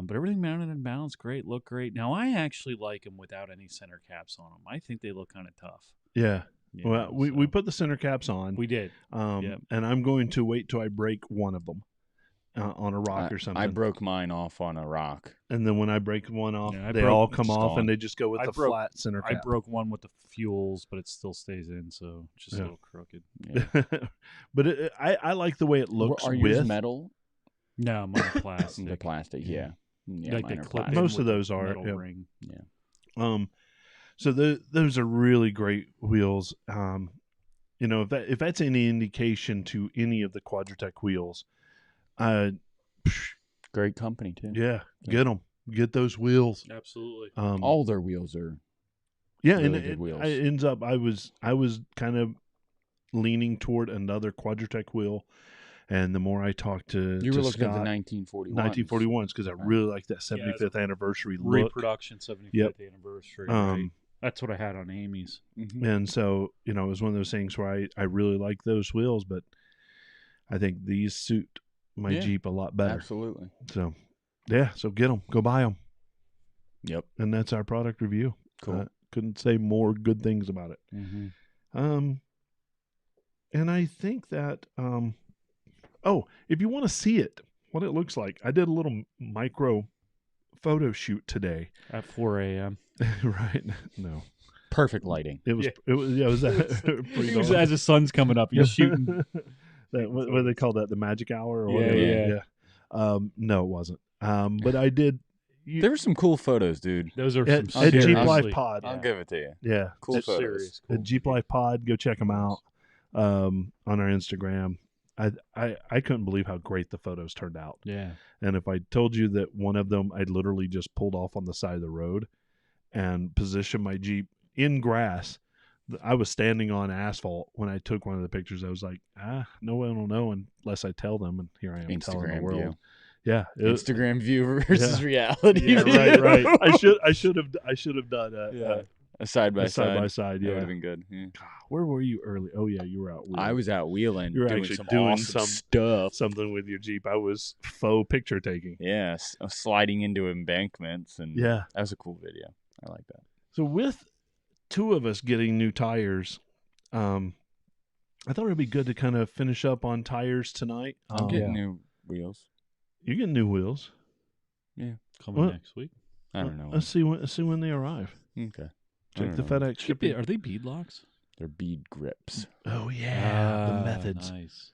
But everything mounted and balanced great, look great. Now I actually like them without any center caps on them. I think they look kind of tough. Yeah. you Well, know, we so- put the center caps on. we did. Yep. And I'm going to wait till I break one of them on a rock or something. I broke mine off on a rock. And then when I break one off, Yeah, I they broke- all come just off on. and they just go with I the broke- flat center I cap. broke one with the fuels, but it still stays in, so it's just Yeah. a little crooked. Yeah. But I like the way it looks Are yours with. metal? No, mine are plastic. The plastic, yeah. Yeah, like they mine are clip plastic. in Most of with the those are, metal yeah. ring. Yeah. So those are really great wheels. If that's any indication to any of the Quadratec wheels, psh, Great company too. yeah, get them, get those wheels. Absolutely. All their wheels are Yeah, really and good wheels. it ends up I was kind of leaning toward another Quadratec wheel, and the more I talked to You were looking Scott, at the 1941s. 1941s, because I Right. really like that Yeah, it's 75th anniversary look. Reproduction 75th Yep. anniversary. Right? Um, That's what I had on Amy's. Mhm. and so it was one of those things where I really like those wheels, but I think these suit my Yeah, Jeep a lot better. Absolutely. So yeah, so get them, go buy them, Yep. and that's our product review. Cool. Couldn't say more good things about it. Mm-hmm. And I think that if you want to see it, what it looks like, I did a little micro photo shoot today. At 4 a.m. Right? No, Perfect lighting. it was Yeah. it was that pretty He was, dark. as the sun's coming up, he's shooting. What do they call that? The magic hour or Yeah, whatever? yeah. No, it wasn't. But I did. There were some cool photos, dude. Those are At some Jeep seriously- Life Pod. I'll give it to you. Yeah, Cool That's photos. serious. Cool. at Jeep Life Pod. Go check them out on our Instagram. I couldn't believe how great the photos turned out. Yeah. And if I told you that one of them I literally just pulled off on the side of the road and positioned my Jeep in grass, I was standing on asphalt when I took one of the pictures. I was like, no one will know unless I tell them. And here I am telling the Instagram world. view. Yeah, Instagram view versus Yeah. reality. Yeah, view. right. I should have done A side by a side by side. That would Yeah. have been good. Yeah. God, where were you early? Oh yeah, you were out. I was out wheeling, You were doing actually some doing awesome some- stuff. something with your Jeep. I was faux picture taking. Yeah, sliding into embankments, and Yeah. that was a cool video. I like that. So with two of us getting new tires, I thought it'd be good to kind of finish up on tires tonight. I'm getting Yeah. new wheels. You're getting new wheels. Coming Well, next week. I don't know. Let's see when they arrive. Okay. I Check don't the know. FedEx shipping. Are they bead locks? They're bead grips. Oh yeah, the Ah, methods. Nice.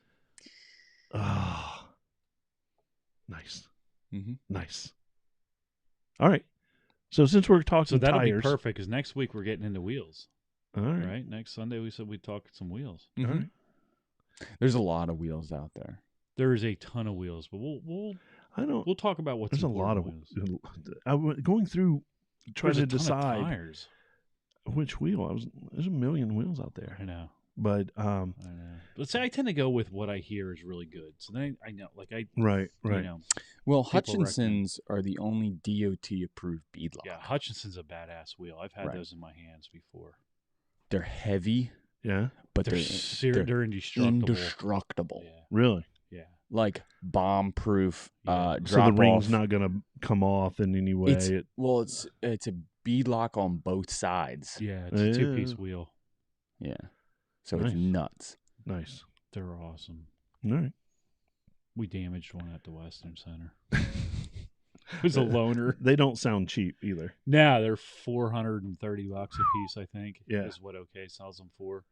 Oh, nice, Mm-hmm. nice. All right. So since we're talking So that'll tires, be perfect because next week we're getting into wheels. all right. Right? Next Sunday we said we'd talk some wheels. All right. There's a lot of wheels out there. There is a ton of wheels, but we'll I don't. talk about what's There's a lot of important wheels. I went going through trying There's to a ton of decide tires. which wheel. There's a million wheels out there, I know. but I know. But say I tend to go with what I hear is really good. So then I know, like right. you know, Well, People Hutchinson's are the only DOT approved bead lock. yeah, Hutchinson's a badass wheel. I've had Right. those in my hands before. They're heavy, Yeah, but They're they're indestructible. indestructible. Yeah, really. yeah. Like bomb proof. Yeah. So the Drop ring's off. not gonna come off in any way. It's a bead lock on both sides. Yeah, it's a two-piece Yeah. wheel. Yeah. So Nice. it's nuts. Nice. They're awesome. All right. We damaged one at the Western Center. It was a loaner. They don't sound cheap either. Now they're $430 a piece, I think. Yeah. Is what OK sells them for.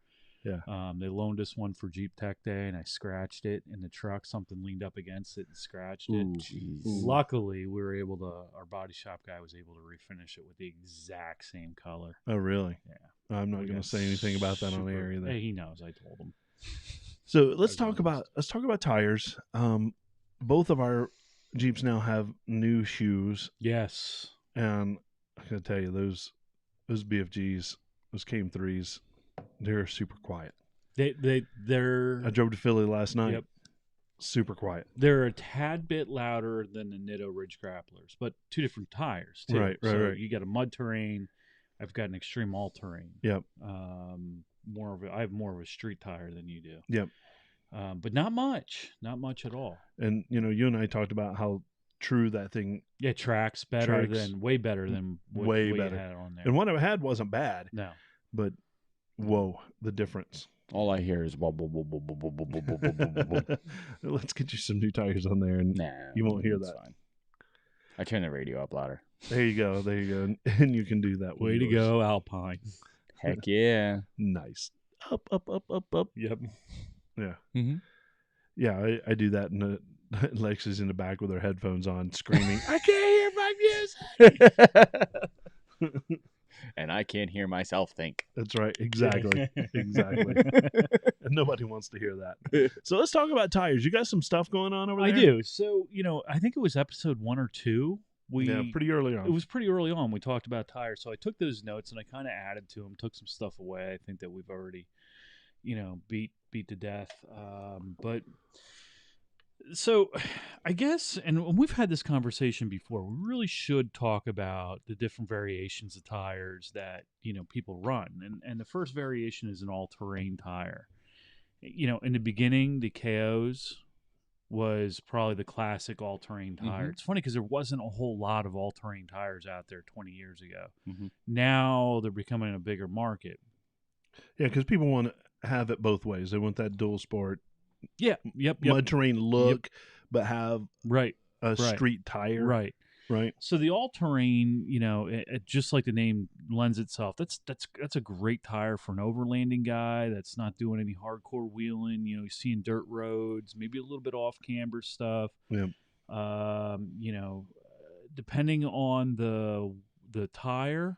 Yeah. They loaned us one for Jeep Tech Day, and I scratched it in the truck. Something leaned up against it and scratched it. Ooh, jeez. Luckily, we were able to. Our body shop guy was able to refinish it with the exact same color. Oh, really? Yeah. I'm not We going got to say anything about that on super- air either. Hey, he knows. I told him. So let's That was talk about tires. Both of our Jeeps now have new shoes, Yes. and I gotta tell you, those BFGs, those KM3s, they're super quiet. They're I drove to Philly last night. Yep. Super quiet. They're a tad bit louder than the Nitto Ridge Grapplers, but two different tires too. Right, so right. You got a mud terrain. I've got an extreme all terrain. Yep. I have more of a street tire than you do. Yep. But not much at all. And you and I talked about how true that thing. Yeah, tracks way better than what Way you better. had on there. And what I had wasn't bad, No, but whoa, the difference. All I hear is wobble, wobble, wobble, wobble, wobble, wobble, wobble. Let's get you some new tires on there, and Nah, you won't hear it's that. fine. I turn the radio up louder. There you go. And you can do that. with way to yours. go, Alpine. Heck yeah. Nice. Up, up, up, up, up. Yep. Yeah. Mm-hmm. Yeah, I do that, and Lex is in the back with her headphones on, screaming, "I can't hear my music!" and I can't hear myself think. That's right. Exactly. Exactly. And nobody wants to hear that. So let's talk about tires. You got some stuff going on over there? I do. So, I think it was episode 1 or 2. Pretty early on. It was pretty early on. We talked about tires. So I took those notes and I kind of added to them, took some stuff away. I think that we've already, beat to death. But so I guess, and we've had this conversation before, we really should talk about the different variations of tires that, people run. And the first variation is an all-terrain tire. In the beginning, the KOs was probably the classic all-terrain tire. It's funny because there wasn't a whole lot of all-terrain tires out there 20 years ago. Now they're becoming a bigger market. Yeah, because people want to have it both ways. They want that dual sport mud terrain look, but have a street tire. Right. So the all-terrain, it just like the name lends itself. That's a great tire for an overlanding guy that's not doing any hardcore wheeling. You're seeing dirt roads, maybe a little bit off-camber stuff. Yeah. Depending on the tire,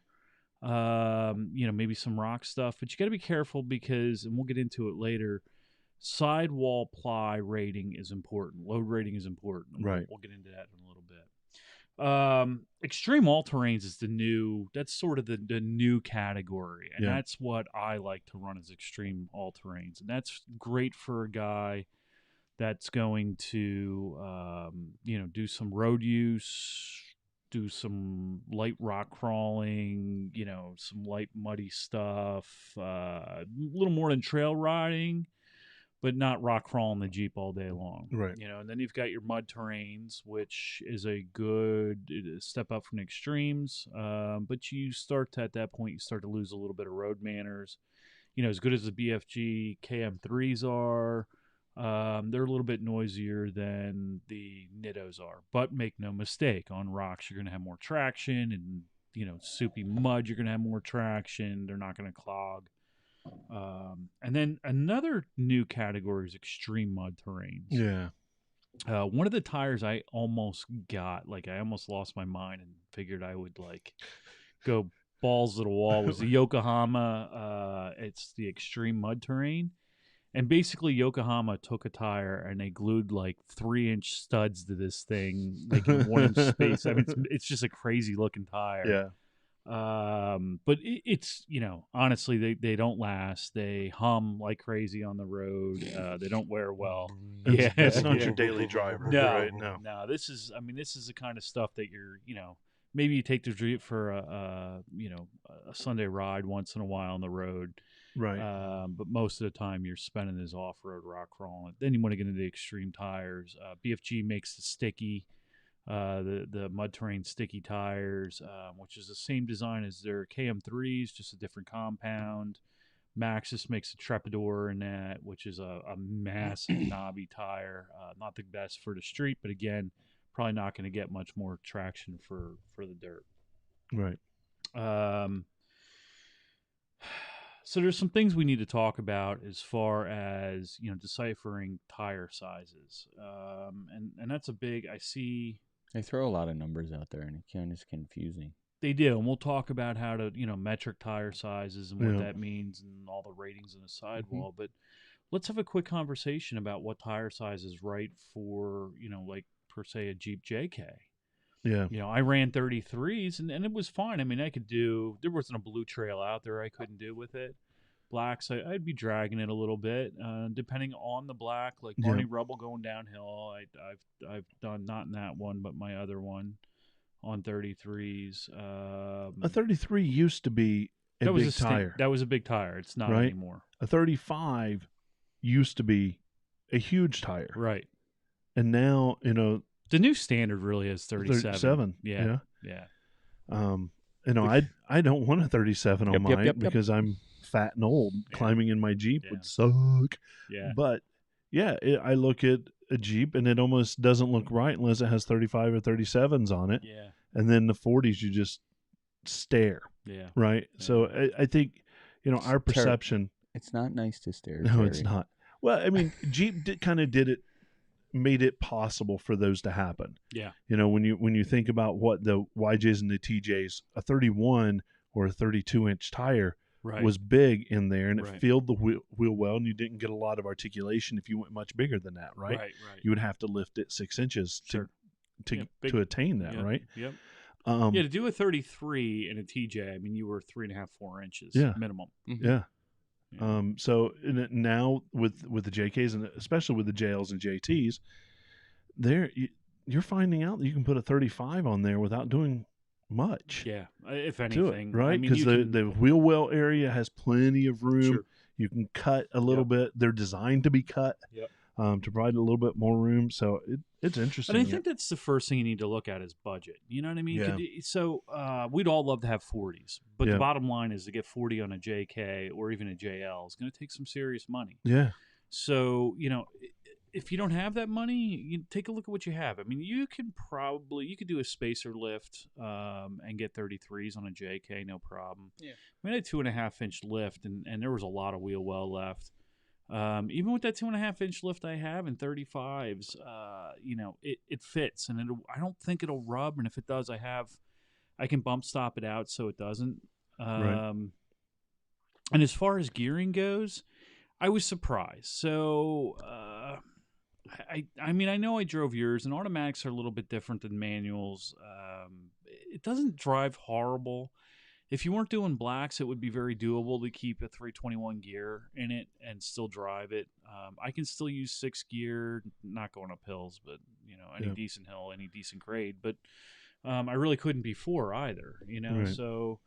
maybe some rock stuff. But you got to be careful because, and we'll get into it later, sidewall ply rating is important. Load rating is important. Right. We'll get into that in a little bit. Extreme all-terrains is that's sort of the new category, and that's what I like to run as extreme all-terrains, and that's great for a guy that's going to do some road use, do some light rock crawling, some light muddy stuff, a little more than trail riding, but not rock crawling the Jeep all day long. Right. And then you've got your mud terrains, which is a good step up from the extremes. But you start at that point, you start to lose a little bit of road manners. As good as the BFG KM3s are, they're a little bit noisier than the Nittos are. But make no mistake, on rocks, you're going to have more traction, and, soupy mud, you're going to have more traction. They're not going to clog. And then another new category is extreme mud terrains. Yeah. One of the tires I almost got, I almost lost my mind and figured I would go balls to the wall, was the Yokohama. It's the extreme mud terrain. And basically Yokohama took a tire and they glued 3-inch studs to this thing, in 1-inch space. I mean, it's just a crazy looking tire. Yeah. But it's, honestly, they don't last. They hum like crazy on the road. They don't wear well. It's not your daily driver. No, right? No, this is the kind of stuff that you're, maybe you take the Jeep for a Sunday ride once in a while on the road. Right. But most of the time you're spending this off-road rock crawling. Then you want to get into the extreme tires. BFG makes the sticky, the mud terrain sticky tires, which is the same design as their KM3s, just a different compound. Maxxis makes a Trepador in that, which is a massive knobby tire. Not the best for the street, but again, probably not going to get much more traction for the dirt. Right. So there's some things we need to talk about as far as, deciphering tire sizes. And that's a big, I see. They throw a lot of numbers out there and it kind of is confusing. They do. And we'll talk about how to, metric tire sizes and what that means and all the ratings in the sidewall. But let's have a quick conversation about what tire size is right for, per se, a Jeep JK. Yeah. I ran 33s and it was fine. I mean, there wasn't a blue trail out there I couldn't do with it. Blacks, I'd be dragging it a little bit, depending on the black, like Barney Rubble going downhill. I've done, not in that one, but my other one on 33s. A 33 used to be a big tire. That was a big tire. It's not anymore. A 35 used to be a huge tire. Right. And now, the new standard really is 37. Yeah. I don't want a 37 on mine because I'm fat and old. Climbing in my Jeep would suck. Yeah. But I look at a Jeep and it almost doesn't look right unless it has 35 or 37s on it. Yeah. And then the 40s you just stare. Yeah. Right. Yeah. So I think, our perception. It's not nice to stare. No, Terry. It's not. Well, I mean, Jeep made it possible for those to happen. Yeah. When you think about what the YJs and the TJs, a 31 or a 32-inch tire Right. was big in there, and it Right. filled the wheel well, and you didn't get a lot of articulation if you went much bigger than that, right? Right. You would have to lift it 6 inches Sure. to Yeah, big- to attain that, Yep. right? Yep. Yeah, to do a 33 in a TJ, I mean, you were 3.5, 4 inches Yeah. minimum. yeah. Yeah. So now with the JKs and especially with the JLs and JTs, you're finding out that you can put a 35 on there without doing much. Yeah, if To anything, it, right? I mean, Because you the wheel well area has plenty of room. Sure. You can cut a little bit. They're designed to be cut Yep. To provide a little bit more room. So it's interesting. And I think that's the first thing you need to look at is budget. You know what I mean? Yeah. So we'd all love to have 40s, but Yeah. the bottom line is to get 40 on a JK or even a JL is going to take some serious money. Yeah. So, if you don't have that money, you take a look at what you have. I mean, you could do a spacer lift and get 33s on a JK, no problem. Yeah. I had a 2.5-inch lift, and there was a lot of wheel well left. Even with that 2.5-inch lift I have in 35s, it fits, and I don't think it'll rub. And if it does, I can bump stop it out so it doesn't. Right. And as far as gearing goes, I was surprised. So, I mean, I know I drove yours, and automatics are a little bit different than manuals. It doesn't drive horrible. If you weren't doing blacks, it would be very doable to keep a 321 gear in it and still drive it. I can still use 6 gear, not going up hills, but any decent hill, any decent grade. But I really couldn't before either. Right. So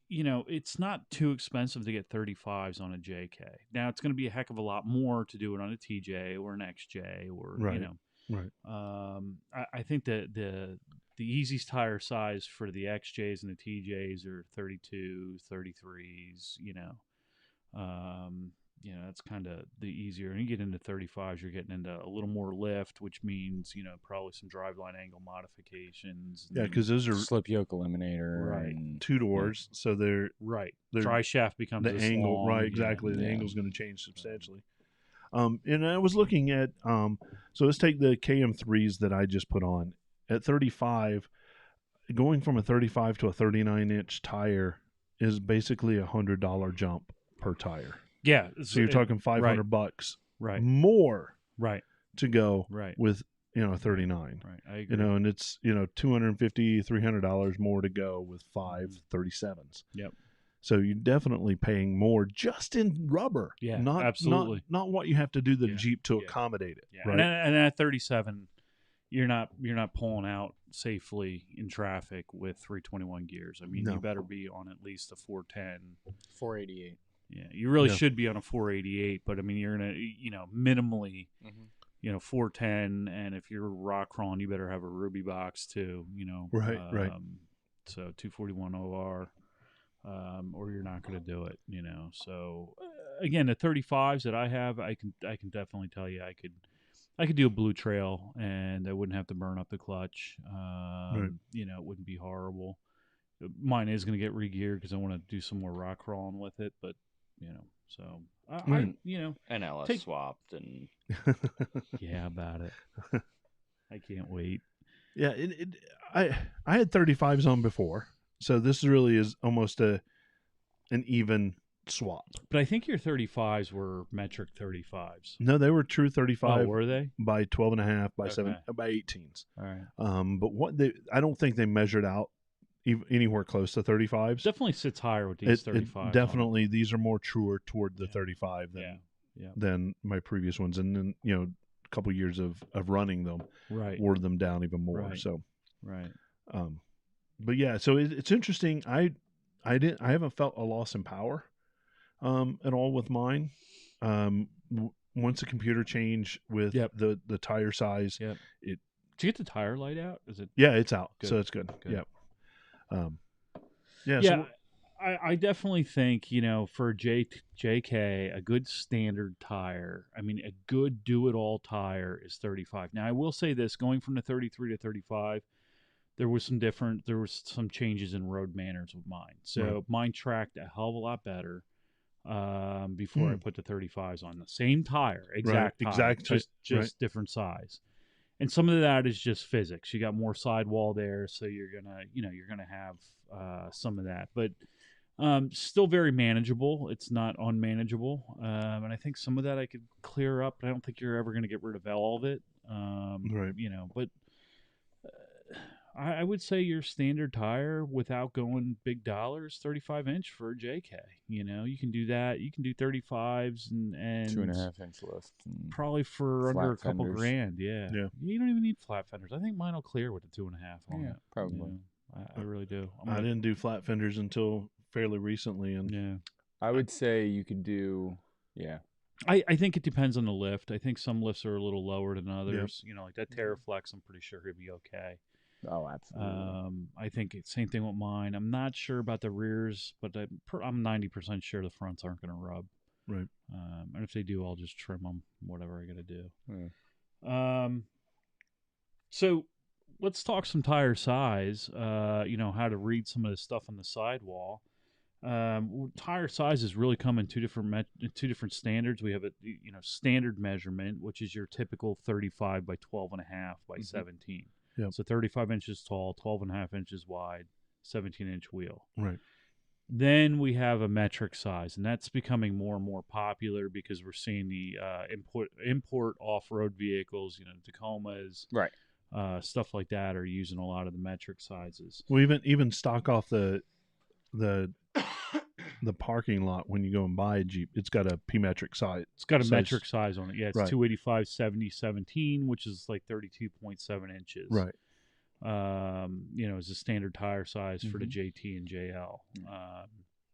it's not too expensive to get 35s on a JK. Now it's going to be a heck of a lot more to do it on a TJ or an XJ or Right. Right. I think that the easiest tire size for the XJs and the TJs are 32s, 33s. That's kind of the easier. And you get into 35s, you're getting into a little more lift, which means probably some driveline angle modifications. Yeah, because those are slip yoke eliminator, Right. and 2 doors, so they're dry shaft becomes the this angle, long, right? Exactly, the Yeah. angle's going to change substantially. And I was looking at so let's take the KM3s that I just put on at 35. Going from a 35 to a 39-inch tire is basically $100 jump per tire. Yeah, So you're talking $500 right, more right, to go right, with a 39. right. I agree. And it's $250, $300 more to go with 5 37s. Yep. So you're definitely paying more just in rubber. Yeah, not absolutely. Not what you have to do the Yeah, Jeep to yeah, accommodate it. Yeah, Right. and at 37, you're not pulling out safely in traffic with 321 gears. I mean, No. you better be on at least a 410. 488. Yeah, you really Yeah. should be on a 488, but I mean, you're gonna minimally 410, and if you're rock crawling, you better have a Ruby box too. Right. So 241 OR. Or you're not going to do it, So again, the 35s that I have, I can definitely tell you I could do a blue trail and I wouldn't have to burn up the clutch. It wouldn't be horrible. Mine is going to get re-geared because I want to do some more rock crawling with it, but so Right. And LS Take- swapped, and yeah, about it. I can't wait. Yeah, I had 35s on before, so this really is almost an even swap. But I think your 35s were metric 35s. No, they were true 35 Oh, were they? by 12 and a half by Okay. 7 by 18s. All right. But I don't think they measured out anywhere close to 35s. Definitely sits higher with these 35s. Definitely, these are more truer toward the Yeah. 35 Yeah. than my previous ones, and then a couple years of running them Right. wore them down even more. Right. So, Right. but yeah, so it's interesting. I haven't felt a loss in power at all with mine. Once the computer changed with Yep. the tire size, Yep. Did you get the tire light out? Is it? yeah, it's out, Good. so it's good. Good. Yep. Yeah. Yeah. So, I definitely think, for a JK, a good standard tire, I mean, a good do-it-all tire is 35. Now, I will say this, going from the 33 to 35, there was some changes in road manners with mine. So Right. mine tracked a hell of a lot better before I put the 35s on. The same tire, exact tire, exact ti- just different size. And some of that is just physics. You got more sidewall there, so you're gonna have some of that, but still very manageable. It's not unmanageable, and I think some of that I could clear up. But I don't think you're ever going to get rid of all of it. Right. But I would say your standard tire without going big dollars, 35-inch for a JK. You can do that. You can do 35s and 2.5-inch lift. probably for flat under a couple fenders. grand. Yeah. Yeah. You don't even need flat fenders. I think mine will clear with the 2.5 on Yeah, it. probably. I really do. I didn't do flat fenders until fairly recently, and Yeah. I would say you could do, yeah. I think it depends on the lift. I think some lifts are a little lower than others. Like that Terraflex, I'm pretty sure he'll be okay. Oh, absolutely. I think it's same thing with mine. I'm not sure about the rears, but I'm 90% sure the fronts aren't going to rub. right. And if they do, I'll just trim them, whatever I got to do. Yeah. So let's talk some tire size. How to read some of the stuff on the sidewall. Tire sizes really come in two different standards. We have a standard measurement, which is your typical 35 by 12.5 by 17. Yep. So 35 inches tall, 12.5 inches wide, 17-inch wheel. Right. Then we have a metric size, and that's becoming more and more popular because we're seeing the import off-road vehicles, Tacomas, Right. Stuff like that are using a lot of the metric sizes. Well, even stock off the parking lot when you go and buy a Jeep, it's got a P-metric size. It's got a metric size on it. Yeah, it's Right. 285 70 17, which is like 32.7 inches. Right. Is a standard tire size for the JT and JL.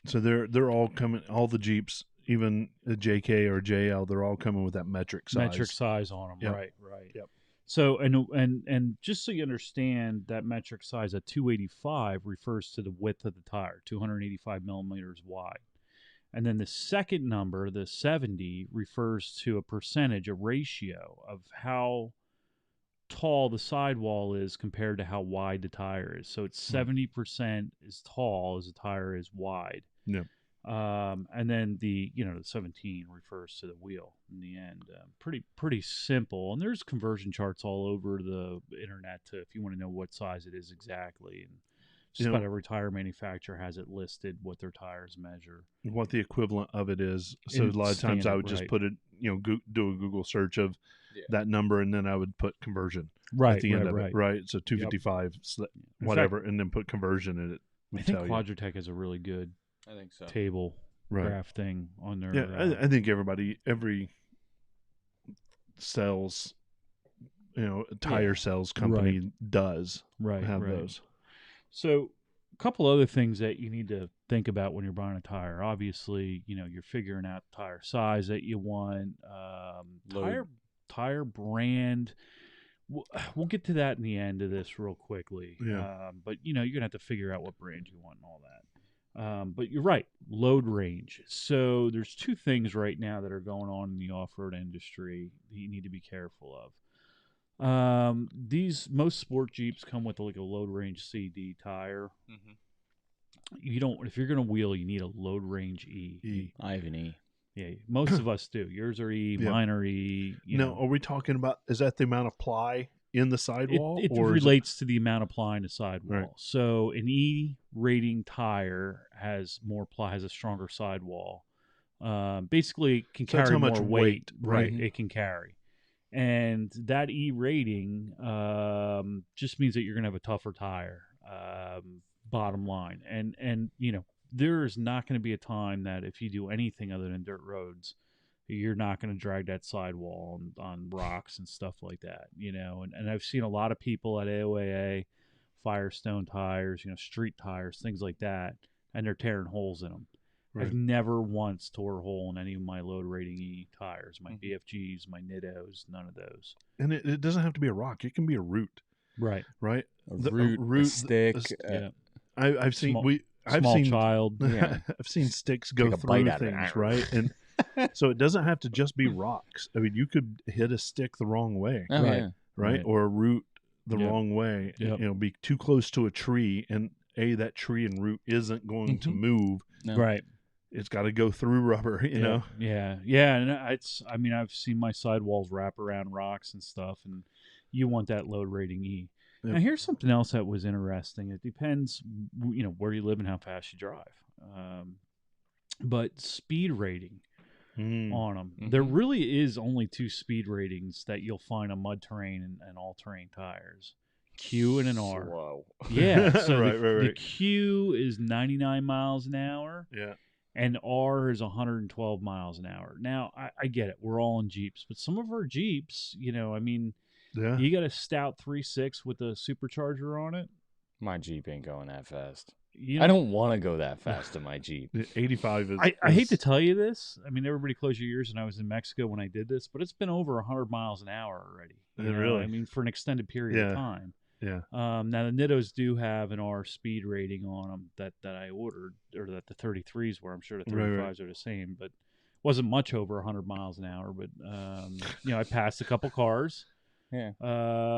So they're all coming. All the Jeeps, even the JK or JL, they're all coming with that metric size. Metric size on them. Yep. Right. Yep. So and just so you understand, that metric size at 285 refers to the width of the tire, 285 millimeters wide. And then the second number, the 70, refers to a percentage, a ratio of how tall the sidewall is compared to how wide the tire is. So it's 70% as tall as the tire is wide. Yeah. And then the 17 refers to the wheel in the end. Pretty simple. And there's conversion charts all over the internet if you want to know what size it is exactly. And just about every tire manufacturer has it listed what their tires measure. What the equivalent of it is. So a lot of times I would just put it, do a Google search of that number, and then I would put conversion at the end of it. Right. So 255, whatever, and then put conversion in it. I think Quadratech has a really good I think so. table graph thing on their. Yeah, I think every sales, tire sales company does have those. So a couple other things that you need to think about when you're buying a tire. Obviously, you're figuring out tire size that you want, tire brand. We'll get to that in the end of this real quickly. Yeah. But you're gonna have to figure out what brand you want and all that. But you're right, load range. So there's two things right now that are going on in the off-road industry that you need to be careful of. Most sport Jeeps come with like a load range CD tire. You don't. If you're gonna wheel, you need a load range E. I have an E. Yeah, most of us do. Yours are E, mine are E. Are we talking about? Is that the amount of ply in the sidewall? It relates to the amount of ply in the sidewall. Right. So an E rating tire has more ply, has a stronger sidewall. Basically, it can carry how more much weight. Right, Mm-hmm. it can carry. And that E rating just means that you're going to have a tougher tire, bottom line. And there is not going to be a time that if you do anything other than dirt roads, you're not going to drag that sidewall on rocks and stuff like that, And I've seen a lot of people at AOAA, Firestone tires, street tires, things like that, and they're tearing holes in them. Right. I've never once tore a hole in any of my load rating E tires, my BFGs, my Nittos, none of those. And it doesn't have to be a rock; it can be a root. Right. Right. A root, a stick. I've seen small child. Yeah. I've seen sticks go through things, right? And so it doesn't have to just be rocks. I mean, you could hit a stick the wrong way, right? Or a root the wrong way. Yep. Be too close to a tree, and that tree and root isn't going to move. No. Right. It's got to go through rubber, you know. Yeah. And I've seen my sidewalls wrap around rocks and stuff, and you want that load rating E. Yep. Now, here's something else that was interesting. It depends, where you live and how fast you drive. But speed rating on them. Mm-hmm. There really is only 2 speed ratings that you'll find on mud terrain and all-terrain tires. Q and an R. Slow. Yeah, so the Right. Q is 99 miles an hour. Yeah. And R is 112 miles an hour. Now, I get it. We're all in Jeeps. But some of our Jeeps, Yeah. you got a stout 3.6 with a supercharger on it. My Jeep ain't going that fast. You I don't want to go that fast in my Jeep. 85 is. I hate to tell you this. I mean, everybody close your ears, and I was in Mexico when I did this, but it's been over 100 miles an hour already. Really? I mean, for an extended period of time. Yeah. Now, the Nittos do have an R speed rating on them that I ordered, or that the 33s were. I'm sure the 35s are the same, but wasn't much over 100 miles an hour. But, I passed a couple cars. Yeah.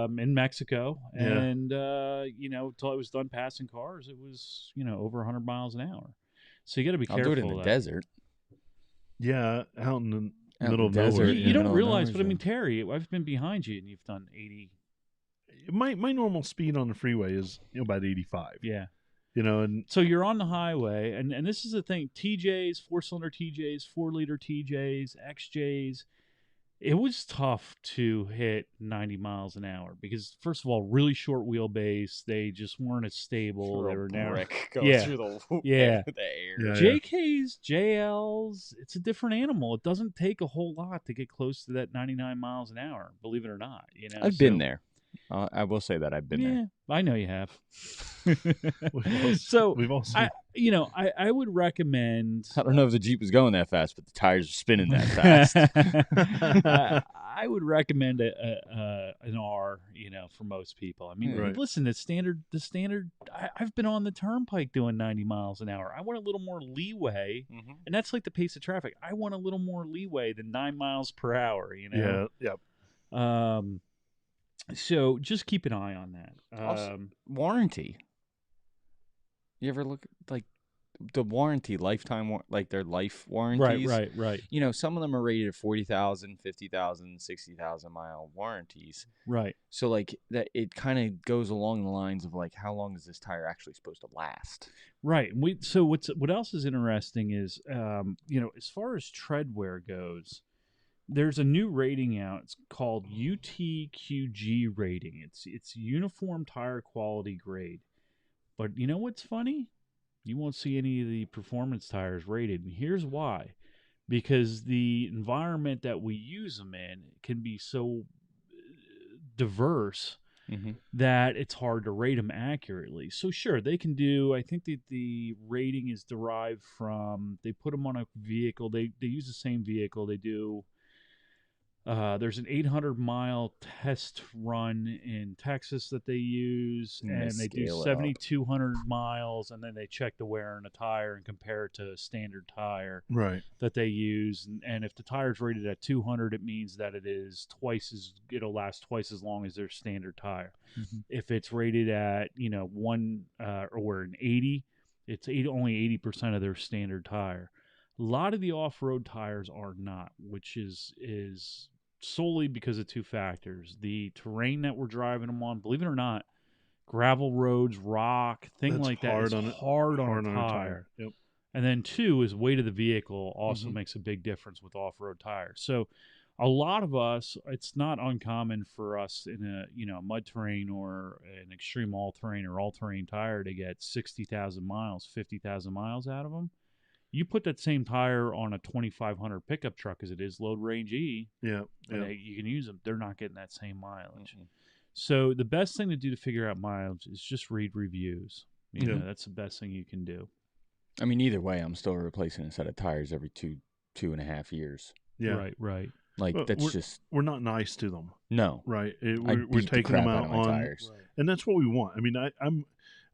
In Mexico, and until I was done passing cars, it was over 100 miles an hour. So you got to be careful. I'll do it in the desert. Yeah, out in the Out middle in of the desert, nowhere. You don't middle of realize, nowhere, but I mean, so- Terry, I've been behind you, and you've done 80. My normal speed on the freeway is about 85. Yeah. And So you're on the highway, and this is the thing: TJs, 4-cylinder TJs, 4-liter TJs, XJs. It was tough to hit 90 miles an hour because, first of all, really short wheelbase. They just weren't as stable. They were narrow. brick goes Yeah. through the, Yeah. the air. Yeah. JKs, JLs, it's a different animal. It doesn't take a whole lot to get close to that 99 miles an hour, believe it or not. I've been there. I will say that I've been there. Yeah, I know you have. we've all seen. I would recommend. I don't know if the Jeep was going that fast, but the tires are spinning that fast. I would recommend an R, for most people. I mean, Right. listen, the standard. I've been on the turnpike doing 90 miles an hour. I want a little more leeway, and that's like the pace of traffic. I want a little more leeway than 9 miles per hour. Yeah. So just keep an eye on that. Also, warranty. You ever look at, like, the warranty, lifetime, like their life warranties? Right. Some of them are rated at 40,000, 50,000, 60,000 mile warranties. Right. So, like, that it kind of goes along the lines of, like, how long is this tire actually supposed to last? Right. So what else is interesting is, as far as tread wear goes, there's a new rating out. It's called UTQG rating. It's Uniform Tire Quality Grade. But you know what's funny? You won't see any of the performance tires rated. And here's why. Because the environment that we use them in can be so diverse that it's hard to rate them accurately. So sure, they can do, I think that the rating is derived from, they put them on a vehicle. They use the same vehicle. They do, there's an 800-mile test run in Texas that they use, and they do 7,200 miles, and then they check the wear in a tire and compare it to a standard tire that they use. And if the tire's rated at 200, it means that it'll last twice as long as their standard tire. If it's rated at or an 80, it's only 80% of their standard tire. A lot of the off-road tires are not, which is solely because of 2 factors. The terrain that we're driving them on, believe it or not, gravel roads, rock, thing That's like that hard is on hard on a tire. Yep. And then 2 is weight of the vehicle also makes a big difference with off-road tires. So a lot of us, it's not uncommon for us in a mud terrain or an extreme all-terrain or all-terrain tire to get 60,000 miles, 50,000 miles out of them. You put that same tire on a 2,500 pickup truck as it is load range E. Yeah. You can use them. They're not getting that same mileage. So the best thing to do to figure out mileage is just read reviews. That's the best thing you can do. I mean, either way, I'm still replacing a set of tires every 2.5 years. Yeah. Right. Like, we're not nice to them. No. Right. We're taking them out on tires. Right. And that's what we want. I mean,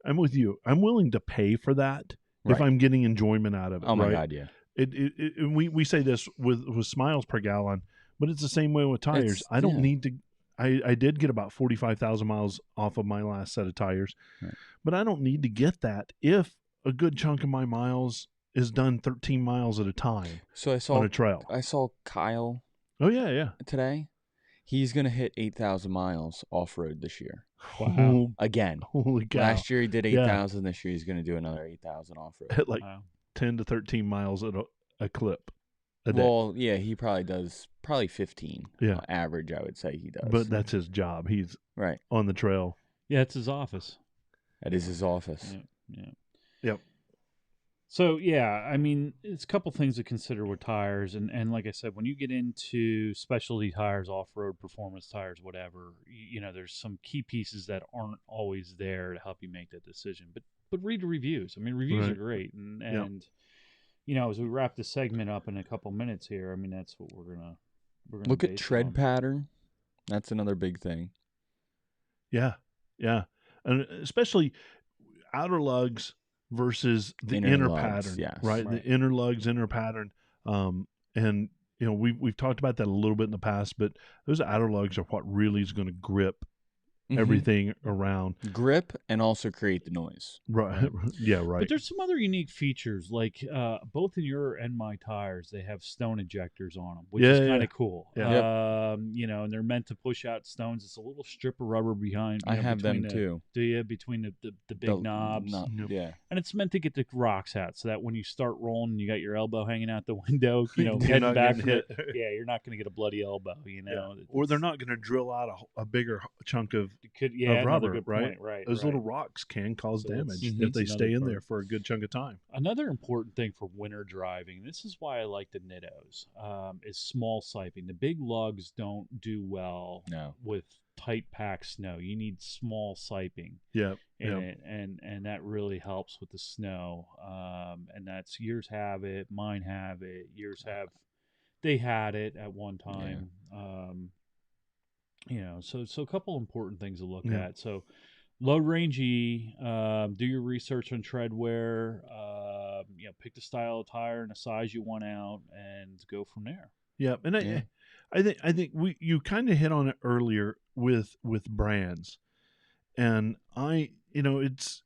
I'm with you. I'm willing to pay for that. If I'm getting enjoyment out of it. Oh my God, yeah. We say this with miles per gallon, but it's the same way with tires. I don't need to. I did get about 45,000 miles off of my last set of tires, but I don't need to get that if a good chunk of my miles is done 13 miles at a time. So I saw on a trail. I saw Kyle. Oh yeah. Today, He's gonna hit 8,000 miles off road this year Wow. again. Holy cow! Last year he did Yeah. 8,000. This year he's gonna do another 8,000 off road. At like Wow. 10 to 13 miles at a clip a day. Well, yeah, he probably does 15. Yeah. Average, I would say he does. But that's his job. He's right. on the trail. Yeah, it's his office. That is his office. Yeah. Yep. So yeah, I mean, it's a couple things to consider with tires, and like I said, when you get into specialty tires, off-road performance tires, whatever, you know, there's some key pieces that aren't always there to help you make that decision. But read the reviews. I mean, reviews are Right. great, and you know, as we wrap this segment up in a couple minutes here, I mean, that's what we're gonna Look at base it tread on. pattern. That's another big thing. Yeah. Yeah. And especially outer lugs versus the inner lugs, pattern. yes. Right? Right. The inner lugs, inner pattern. And you know, we've talked about that a little bit in the past, but those outer lugs are what really is going to grip Mhm. everything around. Grip and also create the noise. Right. Yeah, right. But there's some other unique features, like both in your and my tires, they have stone injectors on them, which is Yeah, kind yeah. of cool. Yeah. You know, and they're meant to push out stones. It's a little strip of rubber behind. I have them between too. Do you? Between the big knobs. Yep. Yeah. And it's meant to get the rocks out, so that when you start rolling, you got your elbow hanging out the window. You know, You're heading not back getting from it. Yeah, you're not going to get a bloody elbow. You know, Yeah. Or they're not going to drill out a bigger chunk of another rubber, good right? point. Right. Those right. little rocks can cause So it's- damage mhm. if they It's stay another in part. there for a good chunk of time. Another important thing for winter driving, this is why I like the Nittos, is small siping. The big lugs don't do well No. with tight packed snow. You need small siping Yeah. in Yeah. it, and that really helps with the snow. And that's yours have it, mine have it, yours have. They had it at one time. You know, so a couple important things to look Yeah. at. So load range E, do your research on tread wear, you know, pick the style of tire and the size you want out, and go from there. Yeah. And Yeah. I think you kind of hit on it earlier with brands, and it's.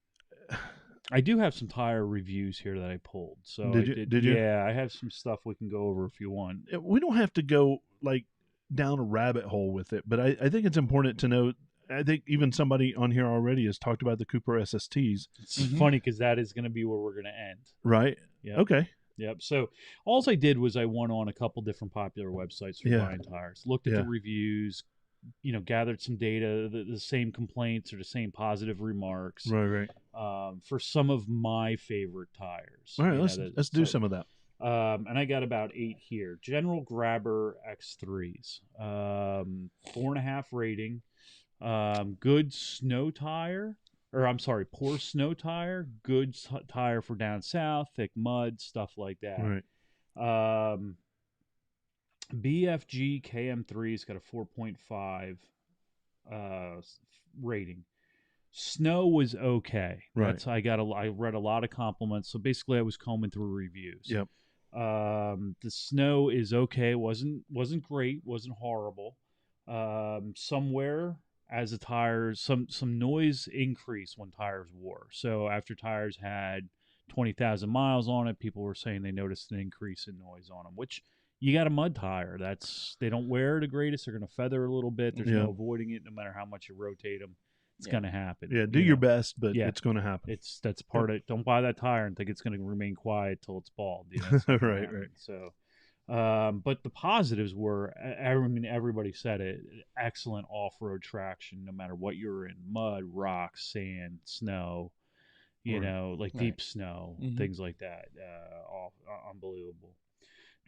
I do have some tire reviews here that I pulled. So Did you? Yeah, I have some stuff we can go over if you want. We don't have to go like down a rabbit hole with it, but I think it's important to note. I think even somebody on here already has talked about the Cooper SSTs, It's Mhm. funny because that is going to be where we're going to end. right? Yeah. Okay. Yep. So all I did was I went on a couple different popular websites for Yeah. buying tires, looked at Yeah. the reviews, you know, gathered some data, the same complaints or the same positive remarks Right. for some of my favorite tires. All right. You know, Let's do some of that. and I got about 8 here. General Grabber X3s, 4.5 rating. Good snow tire, or I'm sorry, poor snow tire. Good tire for down south, thick mud, stuff like that. Right. BFG KM3's got a 4.5 rating. Snow was okay. Right. I read a lot of compliments. So basically, I was combing through reviews. Yep. The snow is okay. wasn't great. Wasn't horrible. Somewhere as the tires, some noise increase when tires wore. So after tires had 20,000 miles on it, people were saying they noticed an increase in noise on them, which you got a mud tire. They don't wear the greatest. They're going to feather a little bit. There's Yeah. no avoiding it. No matter how much you rotate them, it's Yeah. going to happen. Yeah. Do you your know? best, but Yeah. it's going to happen. That's part of it. Don't buy that tire and think it's going to remain quiet till it's bald. You know, it's not gonna Right, happen. right. So, but the positives were, I mean, everybody said it, excellent off-road traction, no matter what you're in, mud, rocks, sand, snow, you Right. know, like Right. deep snow, Mhm. things like that. Unbelievable.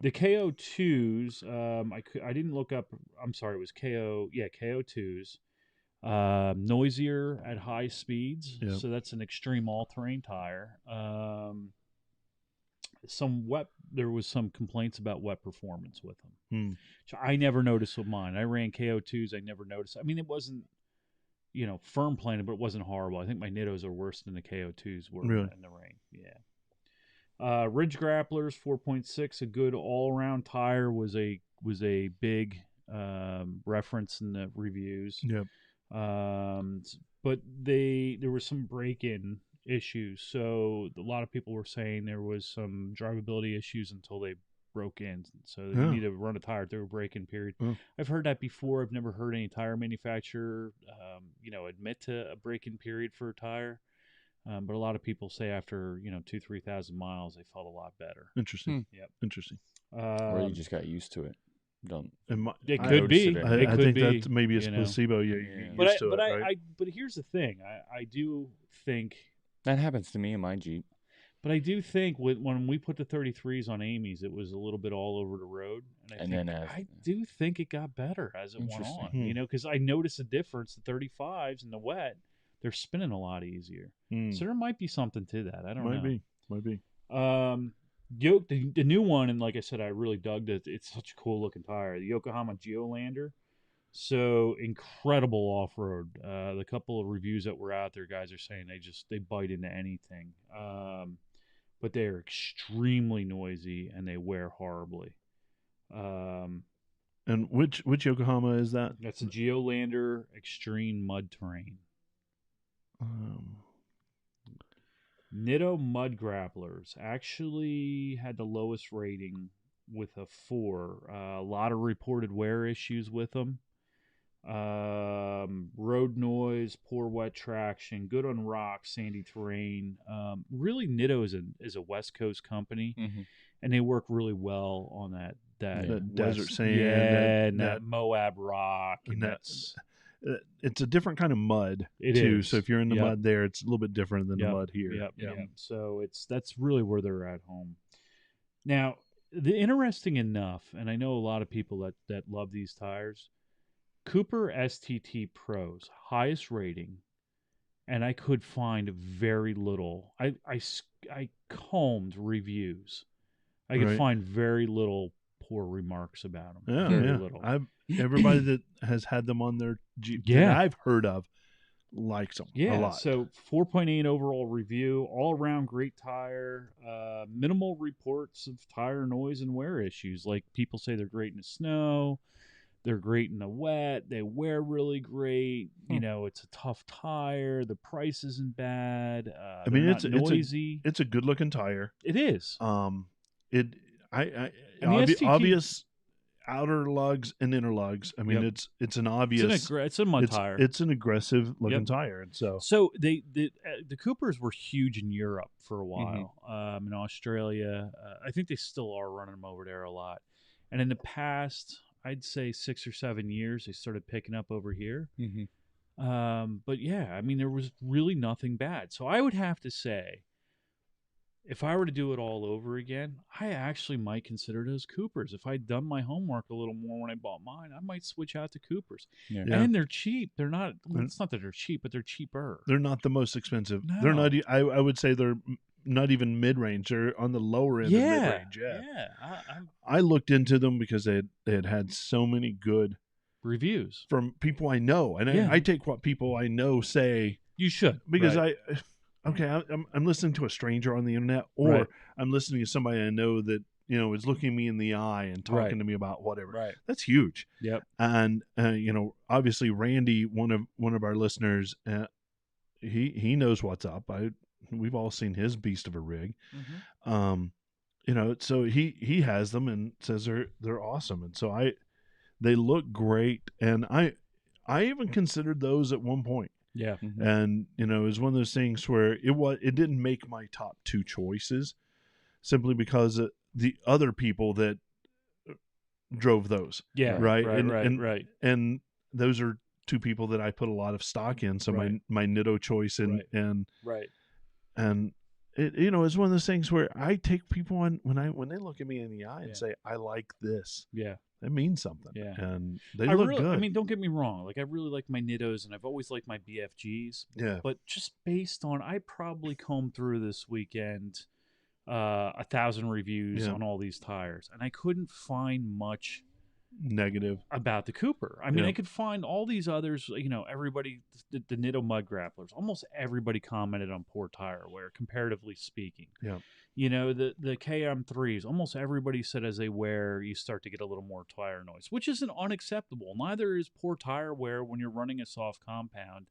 The KO2s, I didn't look up. I'm sorry, it was KO2s. Noisier at high speeds, Yep. so that's an extreme all-terrain tire. There was some complaints about wet performance with them. So I never noticed with mine. I ran KO2s. I never noticed. I mean, it wasn't, you know, firm planing, but it wasn't horrible. I think my Nittos are worse than the KO2s were Really? in the rain. Yeah. Ridge Grapplers 4.6, a good all-around tire, was a big reference in the reviews. Yep. But there was some break-in issues. So a lot of people were saying there was some drivability issues until they broke in, so you Yeah. need to run a tire through a break-in period. Yeah. I've heard that before. I've never heard any tire manufacturer, admit to a break-in period for a tire. But a lot of people say after 2,000-3,000 miles, they felt a lot better. Interesting. Yep. Interesting. Or you just got used to it. Don't. It I- could notice be. it anymore. It I could think be. that's maybe it's you know. placebo. You Yeah. get But used to it, right? but here's the thing. I do think. That happens to me in my Jeep. But I do think when we put the 33s on Amy's, it was a little bit all over the road, I do think it got better as it went Interesting. on. Because I noticed a difference. The 35s in the wet, they're spinning a lot easier. So there might be something to that. I don't know. Might be. The new one, and like I said, I really dug it. It's such a cool looking tire. The Yokohama Geolander. So incredible off road. The couple of reviews that were out there, guys are saying they bite into anything. But they're extremely noisy and they wear horribly. And which Yokohama is that? That's a Geolander Extreme Mud Terrain. Nitto Mud Grapplers actually had the lowest rating with a 4. A lot of reported wear issues with them. Road noise, poor wet traction, good on rocks, sandy terrain. Really, Nitto is a West Coast company, and they work really well on that desert sand, and that Moab rock, and that's. It's a different kind of mud too. So if you're in the mud there, it's a little bit different than the mud here. Yep. So that's really where they're at home. Now, the interesting enough, and I know a lot of people that love these tires. Cooper STT Pros, highest rating, and I could find very little. I combed reviews. I could find very little poor remarks about them. Very little. Everybody that has had them on their Jeep that I've heard of likes them a lot. So 4.8 overall review, all around great tire. Minimal reports of tire noise and wear issues. Like people say they're great in the snow. They're great in the wet. They wear really great. It's a tough tire. The price isn't bad. I mean, it's noisy. It's a good looking tire. It is. Obvious outer lugs and inner lugs. I mean, it's an obvious. It's a mud tire. It's an aggressive looking tire, and so the Coopers were huge in Europe for a while. In Australia, I think they still are running them over there a lot. And in the past, I'd say 6 or 7 years, they started picking up over here. But yeah, I mean, there was really nothing bad. So I would have to say, if I were to do it all over again, I actually might consider those Coopers. If I'd done my homework a little more when I bought mine, I might switch out to Coopers. Yeah. And they're cheap. They're not. It's not that they're cheap, but they're cheaper. They're not the most expensive. No. They're not. I would say they're not even mid range. They're on the lower end of mid range. Yeah. I looked into them because they had so many good reviews from people I know, and I take what people I know say. You should, because I'm listening to a stranger on the internet, or I'm listening to somebody I know that is looking me in the eye and talking to me about whatever. Right. That's huge. Yep. And obviously Randy, one of our listeners, he knows what's up. We've all seen his beast of a rig. So he has them and says they're awesome, and so they look great, and I even considered those at one point. Yeah. And it was one of those things where it didn't make my top 2 choices simply because the other people that drove those. Yeah. Right. Right. And those are 2 people that I put a lot of stock in. So my Nitto choice and it's one of those things where I take people on when they look at me in the eye and say, I like this. Yeah. That means something. Yeah. And they look good. I mean, don't get me wrong. Like, I really like my Nittos, and I've always liked my BFGs. Yeah. But just based on, I probably combed through this weekend 1,000 reviews on all these tires, and I couldn't find much negative about the Cooper. I mean, I could find all these others, everybody, the Nitto Mud Grapplers, almost everybody commented on poor tire wear, comparatively speaking. Yeah. The KM3s, almost everybody said as they wear, you start to get a little more tire noise, which isn't unacceptable. Neither is poor tire wear when you're running a soft compound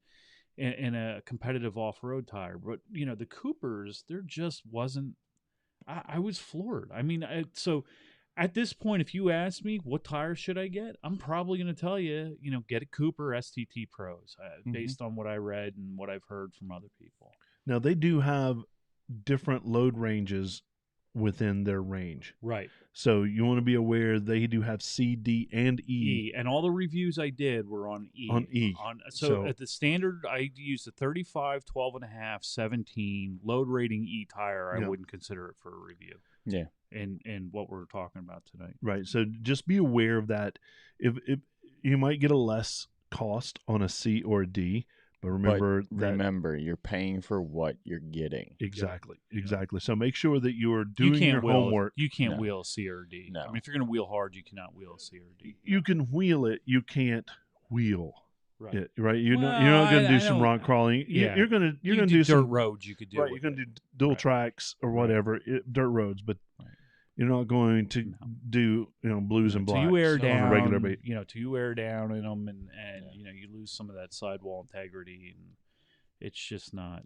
in a competitive off-road tire. But, the Coopers, there just wasn't, I was floored. I mean, so At this point, if you ask me what tires should I get, I'm probably going to tell you, get a Cooper STT Pros based on what I read and what I've heard from other people. Now, they do have different load ranges within their range. Right. So you want to be aware they do have C, D, and E. And all the reviews I did were on E. On E. So at the standard, I used a 35, 12.5, 17 load rating E tire. I wouldn't consider it for a review. Yeah. And what we're talking about tonight. Right. So just be aware of that. If you might get a less cost on a C or a D, but remember you're paying for what you're getting. Exactly. So make sure that you are doing your homework. You can't wheel a C or a D. No. I mean, if you're going to wheel hard, you cannot wheel a C or a D. You can wheel it. You can't wheel. Right. It, right. You're not going to do some rock crawling. Yeah. You're going to do dirt some roads. You could do. Right. You're going to do dual tracks or whatever, dirt roads, but you're not going to do blues and blacks you wear down on a regular basis. Till you wear down in them, and you lose some of that sidewall integrity, and it's just not.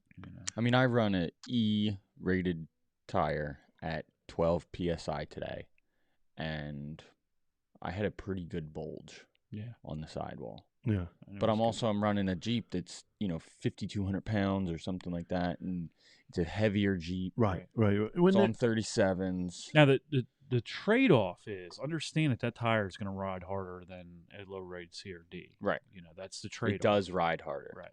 I mean, I run an E-rated tire at 12 psi today, and I had a pretty good bulge. On the sidewall. Yeah, but I'm running a Jeep that's 5,200 pounds or something like that, and it's a heavier Jeep. Right. It's on 37s. Now the trade off is understand that tire is going to ride harder than a low rated C or D. Right. That's the trade off. It does ride harder. Right.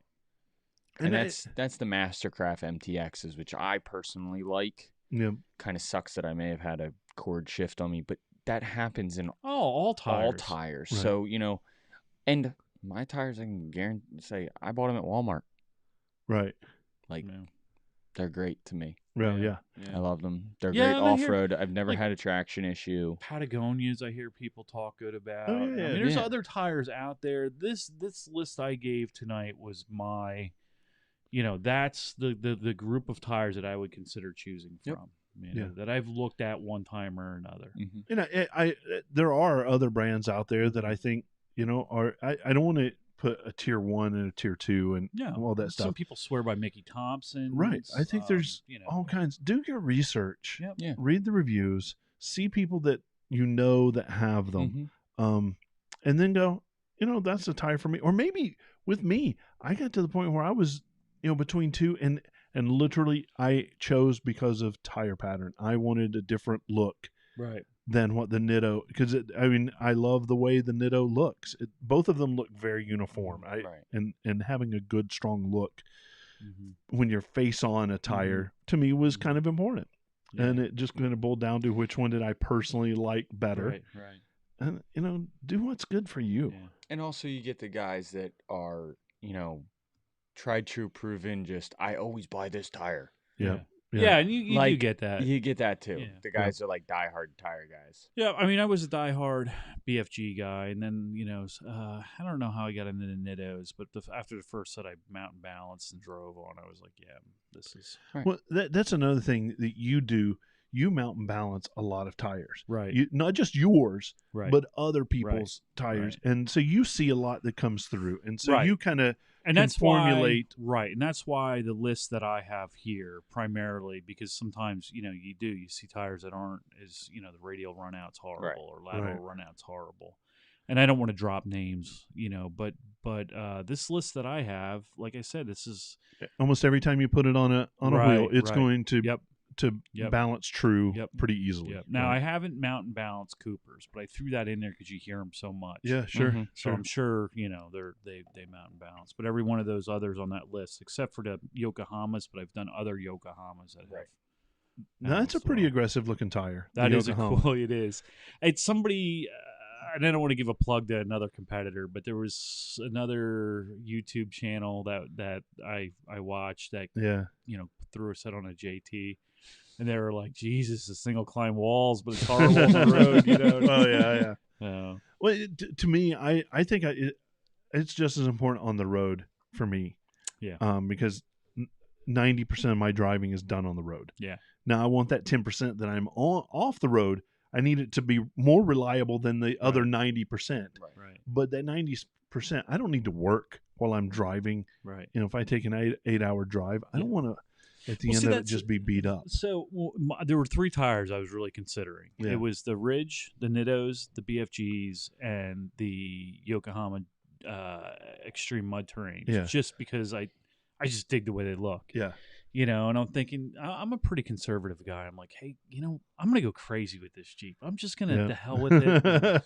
And that's the Mastercraft MTXs, which I personally like. Yeah. Kind of sucks that I may have had a cord shift on me, but that happens in all tires. All tires. Right. So, and my tires, I can say I bought them at Walmart. Right. Like, they're great to me. Well, yeah. I love them. They're great off-road. I've never had a traction issue. Patagonias, I hear people talk good about. Oh, yeah. I mean, there's other tires out there. This list I gave tonight was my, that's the group of tires that I would consider choosing from. That I've looked at one time or another. Mm-hmm. There are other brands out there that I think are. I don't want to put a tier 1 and a tier 2 and all that stuff. Some people swear by Mickey Thompson. Right. I think there's all kinds. Do your research. Yep. Yeah. Read the reviews. See people that that have them. Mm-hmm. And then go. That's a tire for me. Or maybe with me, I got to the point where I was between two and literally I chose because of tire pattern. I wanted a different look. Right. Than what the Nitto, because I love the way the Nitto looks. Both of them look very uniform. And having a good strong look when you're face on a tire to me was kind of important. And it just kind of boiled down to which one did I personally like better. Right. And do what's good for you. Yeah. And also you get the guys that are tried, true, proven. Just I always buy this tire. Yeah. Yeah, and you do get that. You get that too. Yeah. The guys are like diehard tire guys. Yeah, I mean, I was a diehard BFG guy, and then I don't know how I got into the Nittos, but after the first set I mountain balanced and drove on, I was like, yeah, this is right. Well. That's another thing that you do. You mountain balance a lot of tires, right? Not just yours, right, but other people's tires, and so you see a lot that comes through, and so you kind of. And that's formulate and that's why the list that I have here primarily, because sometimes you see tires that aren't as the radial runout's horrible or lateral runout's horrible, and I don't want to drop names, but this list that I have, like I said, this is almost every time you put it on a wheel, it's going to balance true pretty easily. Yep. Now I haven't mountain balanced Coopers, but I threw that in there because you hear them so much. Yeah, sure. Mm-hmm. So I'm sure they mountain balance. But every one of those others on that list, except for the Yokohamas, but I've done other Yokohamas that have. Now, that's a pretty aggressive looking tire. That is cool. It is. It's somebody. And I don't want to give a plug to another competitor, but there was another YouTube channel that I watched that threw a set on a JT. And they were like, Jesus, this thing will climb walls, but it's horrible on the road, Oh, yeah. Well, to me, I think it's just as important on the road for me. Yeah. Because 90% of my driving is done on the road. Yeah. Now, I want that 10% that I'm off the road. I need it to be more reliable than the other 90%. Right. But that 90%, I don't need to work while I'm driving. Right. If I take an 8-hour drive, I don't want to. at the Well, end see, of it that's- just be beat up. So there were 3 tires I was really considering. Yeah. It was the Ridge, the Nittos, the BFGs, and the Yokohama Extreme Mud Terrains. Yeah. Just because I just dig the way they look. Yeah. You know, and I'm thinking, I'm a pretty conservative guy. I'm like, hey, you know, I'm going to go crazy with this Jeep. I'm just going to, Yeah. the hell with it.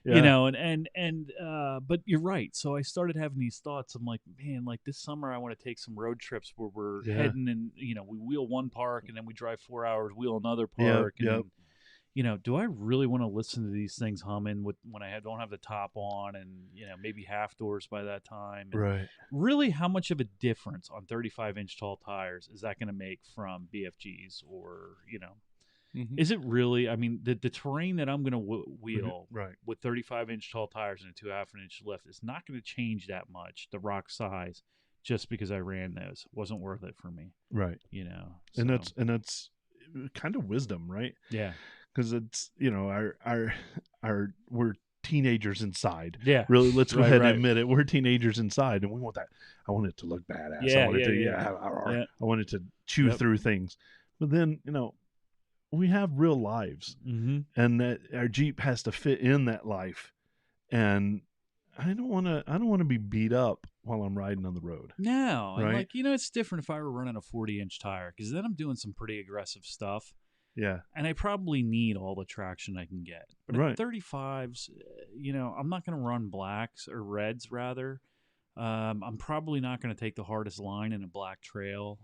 Yeah. You know, but you're right. So I started having these thoughts. I'm like, man, like this summer I want to take some road trips where we're Yeah. heading and, you know, we wheel one park and then we drive 4 hours, wheel another Yep, park. And yep. then, you know, do I really want to listen to these things humming when I don't have the top on and, you know, maybe half doors by that time? And Right. really, how much of a difference on 35-inch tall tires is that going to make from BFGs or, you know, Mhm. is it really? I mean, the terrain that I'm going to wheel Right. with 35-inch tall tires and a 2.5-inch lift is not going to change that much, the rock size, just because I ran those. Wasn't worth it for me, Right. you know. And So, that's kind of wisdom, right? yeah. Because it's, you know, our we're teenagers inside. Yeah. Really, let's go Right, ahead right. and admit it. We're teenagers inside, and we want that. I want it to look badass. Yeah, I want it to, yeah. I want it to chew Yep. through things. But then, you know, we have real lives, Mm-hmm. and that our Jeep has to fit in that life. And I don't want to be beat up while I'm riding on the road. No, and Right. like, you know, it's different if I were running a 40-inch tire because then I'm doing some pretty aggressive stuff. Yeah. And I probably need all the traction I can get. But Right. at 35s, you know, I'm not going to run blacks or reds, rather. I'm probably not going to take the hardest line in a black trail,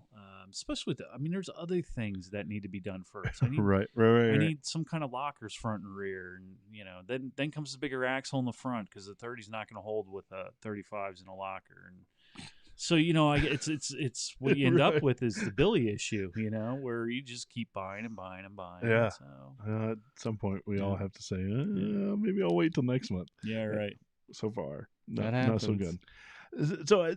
especially with, I mean, there's other things that need to be done first. I need, Right. I need some kind of lockers front and rear. And, you know, then comes the bigger axle in the front because the 30's not going to hold with 35s in a locker. And so, you know, it's what you end up Right. with is the Billy issue, you know, where you just keep buying and buying and buying. Yeah. So, At some point, we all Yeah. have to say, maybe I'll wait till next month. yeah, right. So far, That not so happens. good. So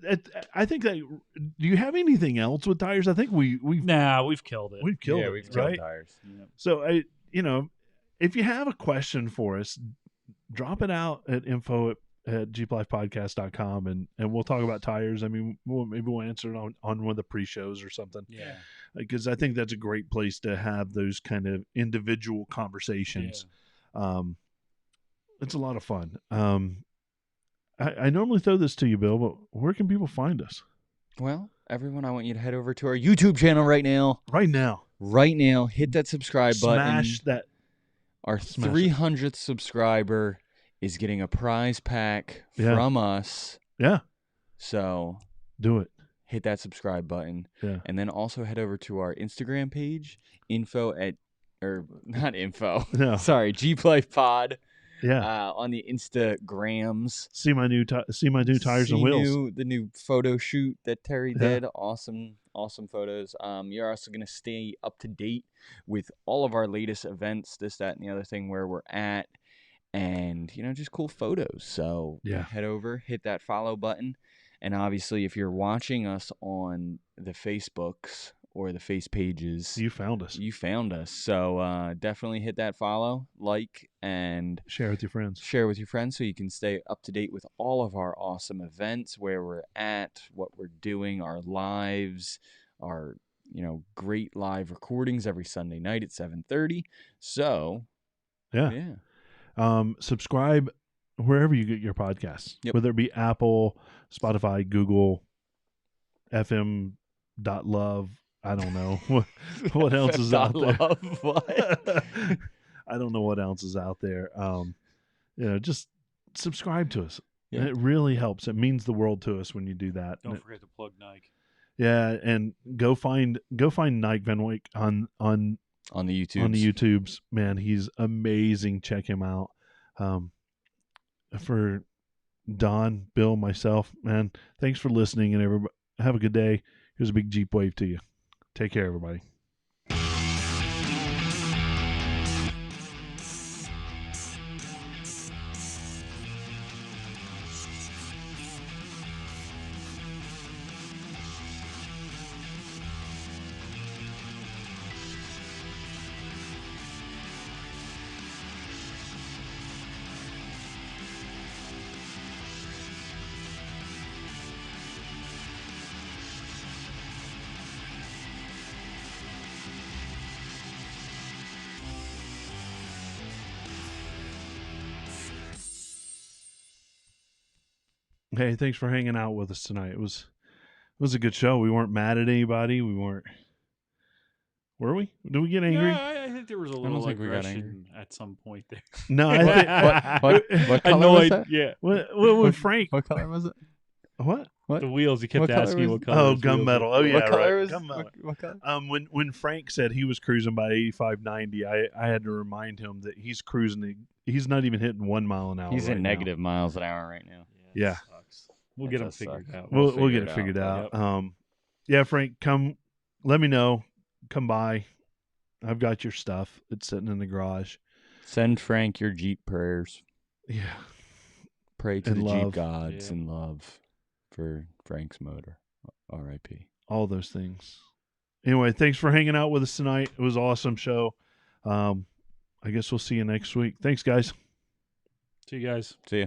I think that. Do you have anything else with tires? I think we've Nah, we've killed it. killed yeah, it, we've killed right? tires. Yeah. So you know, if you have a question for us, drop it out at info@jeeplifepodcast.com and we'll talk about tires. I mean, maybe we'll answer it on one of the pre-shows or something. Yeah. Because I think that's a great place to have those kind of individual conversations. It's a lot of fun. I normally throw this to you, Bill, but where can people find us Well, everyone, I want you to head over to our YouTube channel right now. right now? Right now, hit that subscribe button. Smash that. Our Smash it. 300th subscriber is getting a prize pack Yeah. from us. Yeah, So do it. hit that subscribe button. Yeah. And then also head over to our Instagram page, not info. No. Sorry, Jeep Life Pod. Yeah. On the Instagrams. See my new tires and See wheels. the new photo shoot that Terry Yeah. did. Awesome photos. You're also going to stay up to date with all of our latest events, this, that, and the other thing, where we're at, and, you know, just cool photos. So Yeah. head over, hit that follow button. And obviously, if you're watching us on the Facebooks or the face pages, You found us. you found us. So definitely hit that follow, like, and Share with your friends. share with your friends so you can stay up to date with all of our awesome events, where we're at, what we're doing, our lives, our, you know, great live recordings every Sunday night at 7:30. So Yeah. Subscribe wherever you get your podcasts, Yep. whether it be Apple, Spotify, Google, FM.love. I don't know what else is out there. Love, what? I don't know what else is out there. You know, just subscribe to us. Yeah. And it really helps. It means the world to us when you do that. Don't And forget to plug Nike. yeah, and go find Nike Van Wyck on On the YouTube. on the YouTubes. Man, he's amazing. Check him out. For Don, Bill, myself, man, thanks for listening, and everybody have a good day. Here's a big Jeep wave to you. Take care, everybody. Hey, thanks for hanging out with us tonight. It was a good show. We weren't mad at anybody. We weren't. Were we? Did we get angry? Yeah, I think there was a don't little think we got aggression at some point there. No, I think What color was Annoyed. that? Yeah. when Frank. What color was it? What? What? The wheels. He kept What color asking was what it? color. Oh, his wheels gunmetal. were. Oh yeah, What color right. was Gunmetal. what color? When Frank said he was cruising by 85, 90, I had to remind him that he's cruising. He's not even hitting 1 mile an hour. He's right in now. negative miles an hour right now. Yeah. It sucks. We'll That get them does figured suck. out. We'll figure get it it figured out. out. Yeah, Frank, come. Let me know. Come by. I've got your stuff. It's sitting in the garage. Send Frank your Jeep prayers. Yeah. Pray to And the love. Jeep gods Yeah. in love for Frank's motor. R.I.P. All those things. Anyway, thanks for hanging out with us tonight. It was an awesome show. I guess we'll see you next week. Thanks, guys. See you guys. See ya.